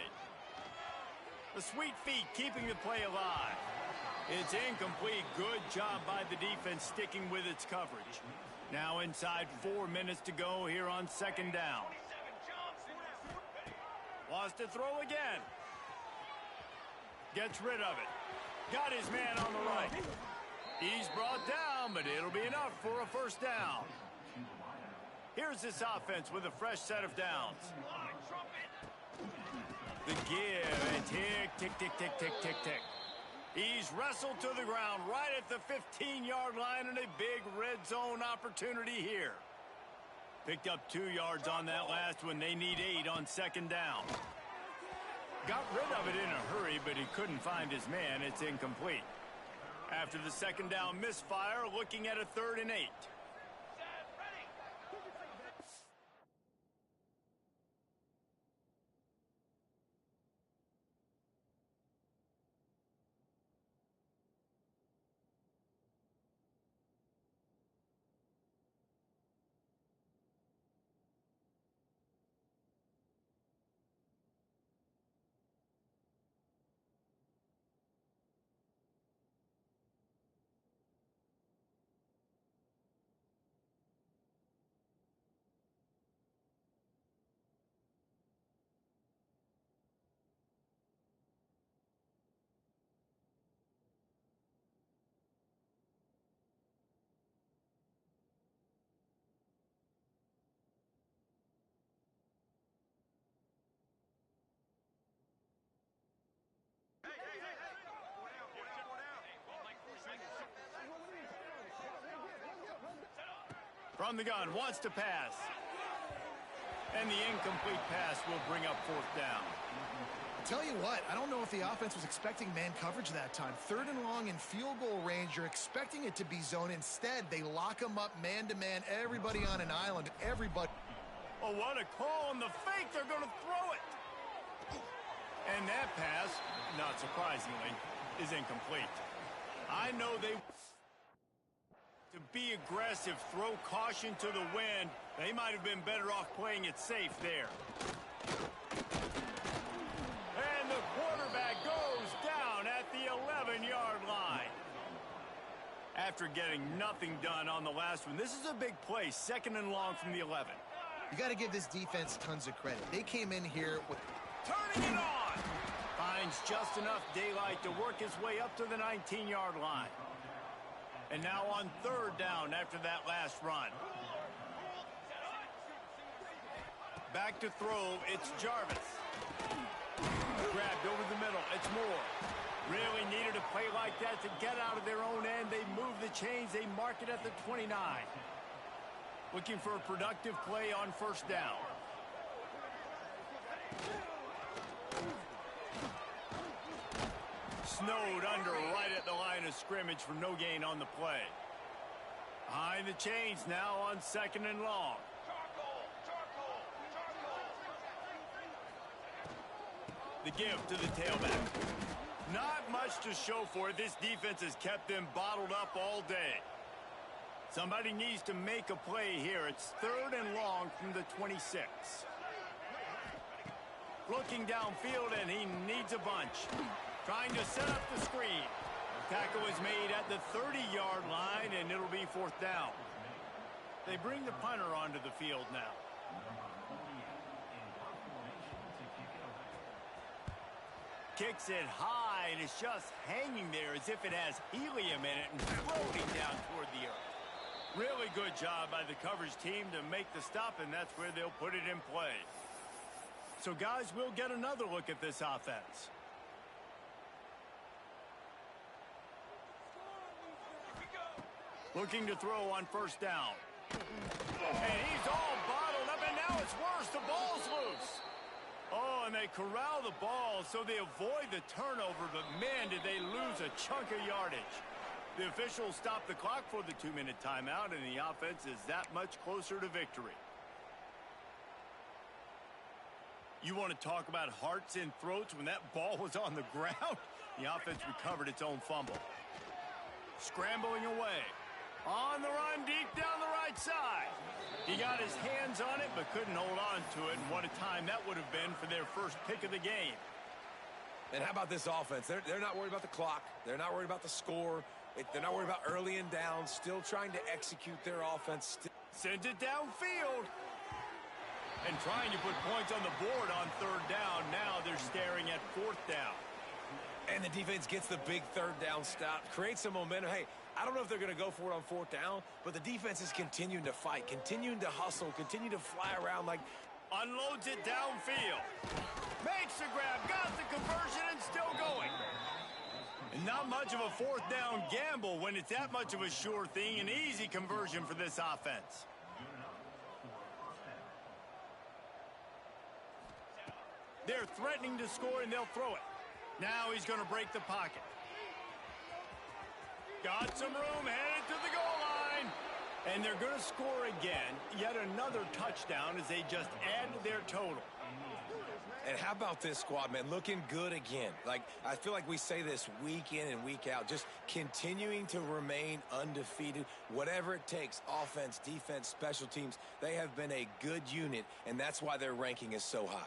The sweet feet keeping the play alive. It's incomplete. Good job by the defense sticking with its coverage. Now inside 4 minutes to go here on second down. 27 Johnson. Wants to throw again. Gets rid of it. Got his man on the right. He's brought down, but it'll be enough for a first down. Here's this offense with a fresh set of downs. Line trumpet. The give and tick, tick, tick, tick, tick, tick, tick. He's wrestled to the ground right at the 15-yard line, and a big red zone opportunity here. Picked up 2 yards on that last one. They need 8 on second down. Got rid of it in a hurry, but he couldn't find his man. It's incomplete. After the second down misfire, looking at a 3rd and 8. Set, ready. From the gun, wants to pass. And the incomplete pass will bring up 4th down. I'll tell you what, I don't know if the offense was expecting man coverage that time. 3rd and long in field goal range, you're expecting it to be zone. Instead, they lock them up man-to-man, everybody on an island, everybody. Oh, what a call on the fake. They're going to throw it. And that pass, not surprisingly, is incomplete. I know they... To be aggressive, throw caution to the wind. They might have been better off playing it safe there. And the quarterback goes down at the 11-yard line. After getting nothing done on the last one, this is a big play, 2nd and long from the 11. You got to give this defense tons of credit. They came in here with... Turning it on! Finds just enough daylight to work his way up to the 19-yard line. And now on 3rd down after that last run. Back to throw, it's Jarvis. Grabbed over the middle, it's Moore. Really needed a play like that to get out of their own end. They move the chains, they mark it at the 29. Looking for a productive play on 1st down. Snowed under right at the line of scrimmage for no gain on the play. Behind the chains now on 2nd and long. The give to the tailback. Not much to show for it. This defense has kept them bottled up all day. Somebody needs to make a play here. It's 3rd and long from the 26. Looking downfield, and he needs a bunch. Trying to set up the screen. Tackle is made at the 30-yard line, and it'll be 4th down. They bring the punter onto the field now. Kicks it high, and it's just hanging there as if it has helium in it and floating down toward the earth. Really good job by the coverage team to make the stop, and that's where they'll put it in play. So, guys, we'll get another look at this offense. Looking to throw on first down. And he's all bottled up, and now it's worse. The ball's loose. Oh, and they corral the ball so they avoid the turnover, but man, did they lose a chunk of yardage. The officials stopped the clock for the 2-minute timeout, and the offense is that much closer to victory. You want to talk about hearts and throats when that ball was on the ground? The offense recovered its own fumble. Scrambling away. On the run, deep down the right side. He got his hands on it, but couldn't hold on to it. And what a time that would have been for their first pick of the game. And how about this offense? They're not worried about the clock. They're not worried about the score. They're not worried about early and down. Still trying to execute their offense. Sends it downfield. And trying to put points on the board on third down. Now they're staring at fourth down. And the defense gets the big third down stop. Creates some momentum. Hey, I don't know if they're going to go for it on fourth down, but the defense is continuing to fight, continuing to hustle, continue to fly around like... Unloads it downfield. Makes the grab, got the conversion, and still going. And not much of a fourth down gamble when it's that much of a sure thing. An easy conversion for this offense. They're threatening to score, and they'll throw it. Now he's going to break the pocket. Got some room, headed to the goal line. And they're going to score again. Yet another touchdown as they just add to their total. And how about this squad, man? Looking good again. Like, I feel like we say this week in and week out. Just continuing to remain undefeated. Whatever it takes, offense, defense, special teams. They have been a good unit, and that's why their ranking is so high.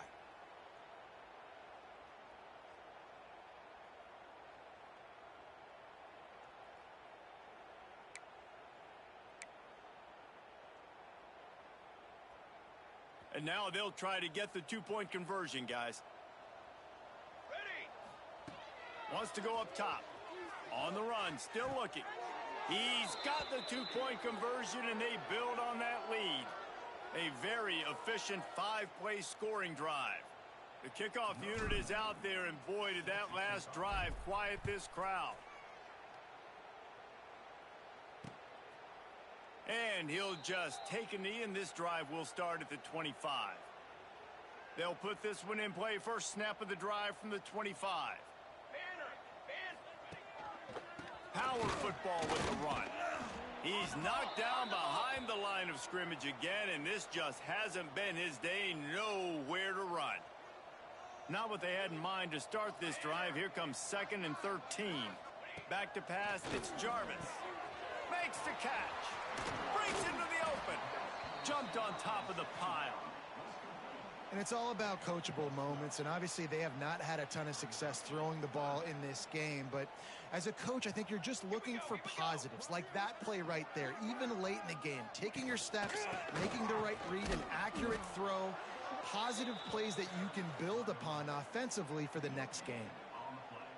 And now they'll try to get the two-point conversion, guys. Ready. Wants to go up top. On the run, still looking. He's got the two-point conversion, and they build on that lead. A very efficient five-play scoring drive. The kickoff unit is out there, and boy, did that last drive quiet this crowd. And he'll just take a knee, and this drive will start at the 25. They'll put this one in play. First snap of the drive from the 25. Power football with the run. He's knocked down behind the line of scrimmage again, and this just hasn't been his day. Nowhere to run. Not what they had in mind to start this drive. Here comes 2nd and 13. Back to pass. It's Jarvis. Makes the catch. Breaks into the open. Jumped on top of the pile. And it's all about coachable moments, and obviously they have not had a ton of success throwing the ball in this game, but as a coach, I think you're just looking for positives, like that play right there, even late in the game, taking your steps, making the right read, an accurate throw, positive plays that you can build upon offensively for the next game.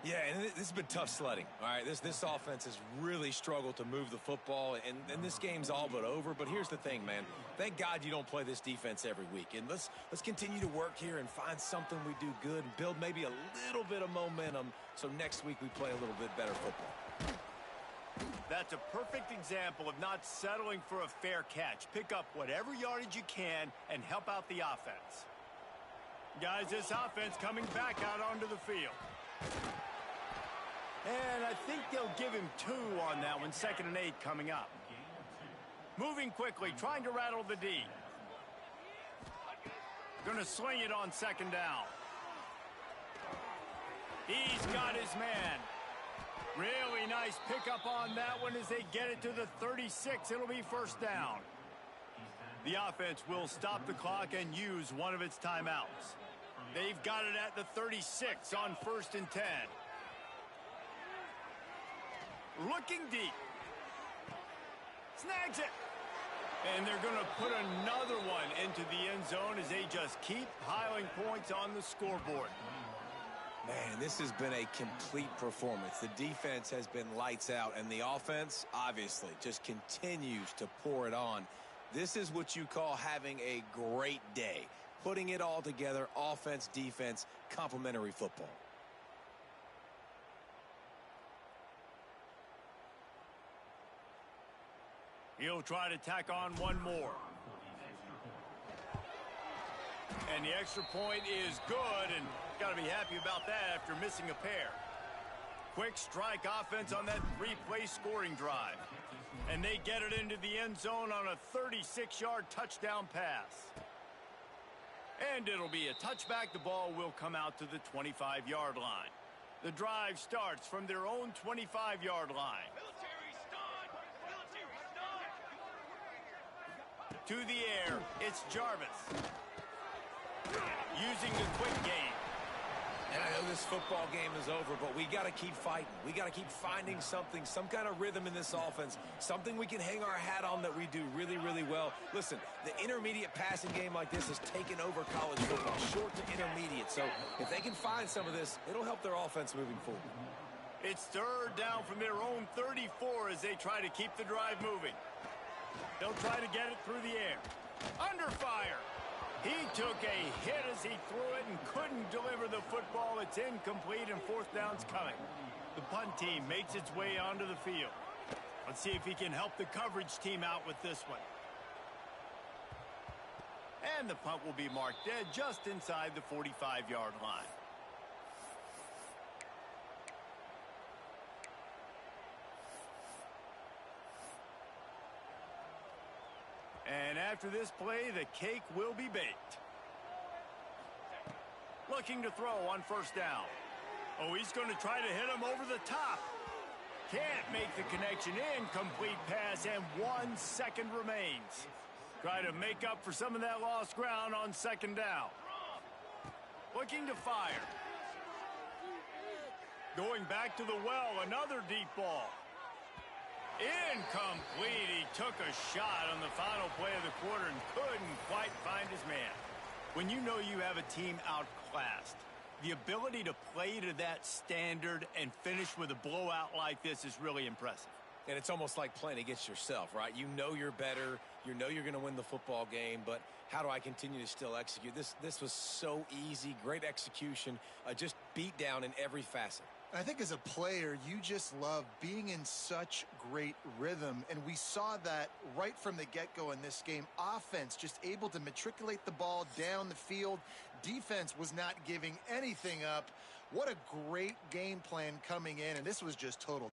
Yeah, and this has been tough sledding. All right, this offense has really struggled to move the football, and this game's all but over. But here's the thing, man. Thank God you don't play this defense every week. And let's continue to work here and find something we do good and build maybe a little bit of momentum so next week we play a little bit better football. That's a perfect example of not settling for a fair catch. Pick up whatever yardage you can and help out the offense. Guys, this offense coming back out onto the field. And I think they'll give him 2 on that one. 2nd and 8 coming up. Moving quickly, trying to rattle the D. Going to swing it on 2nd down. He's got his man. Really nice pickup on that one as they get it to the 36. It'll be first down. The offense will stop the clock and use one of its timeouts. They've got it at the 36 on 1st and 10. Looking deep. Snags it. And they're going to put another one into the end zone as they just keep piling points on the scoreboard. Man, this has been a complete performance. The defense has been lights out, and the offense, obviously, just continues to pour it on. This is what you call having a great day. Putting it all together, offense, defense, complementary football. He'll try to tack on one more. And the extra point is good, and got to be happy about that after missing a pair. Quick strike offense on that three-play scoring drive. And they get it into the end zone on a 36-yard touchdown pass. And it'll be a touchback. The ball will come out to the 25-yard line. The drive starts from their own 25-yard line. Military stun! Military stun! To the air, it's Jarvis. Using the quick game. And I know this football game is over, but we got to keep fighting. We got to keep finding something, some kind of rhythm in this offense, something we can hang our hat on that we do really, really well. Listen, the intermediate passing game like this has taken over college football, short to intermediate. So if they can find some of this, it'll help their offense moving forward. It's third down from their own 34 as they try to keep the drive moving. They'll try to get it through the air. Under fire. He took a hit as he threw it and couldn't deliver the football. It's incomplete and fourth down's coming. The punt team makes its way onto the field. Let's see if he can help the coverage team out with this one. And the punt will be marked dead just inside the 45-yard line. And after this play, the cake will be baked. Looking to throw on first down. Oh, he's going to try to hit him over the top. Can't make the connection. Incomplete pass, and 1 second remains. Try to make up for some of that lost ground on second down. Looking to fire. Going back to the well, another deep ball. Incomplete. He took a shot on the final play of the quarter and couldn't quite find his man. When you know you have a team outclassed, the ability to play to that standard and finish with a blowout like this is really impressive. And it's almost like playing against yourself, right? You know you're better. You know you're going to win the football game, but how do I continue to still execute? This was so easy, great execution, just beat down in every facet. I think as a player, you just love being in such great rhythm, and we saw that right from the get-go in this game. Offense just able to matriculate the ball down the field. Defense was not giving anything up. What a great game plan coming in, and this was just total.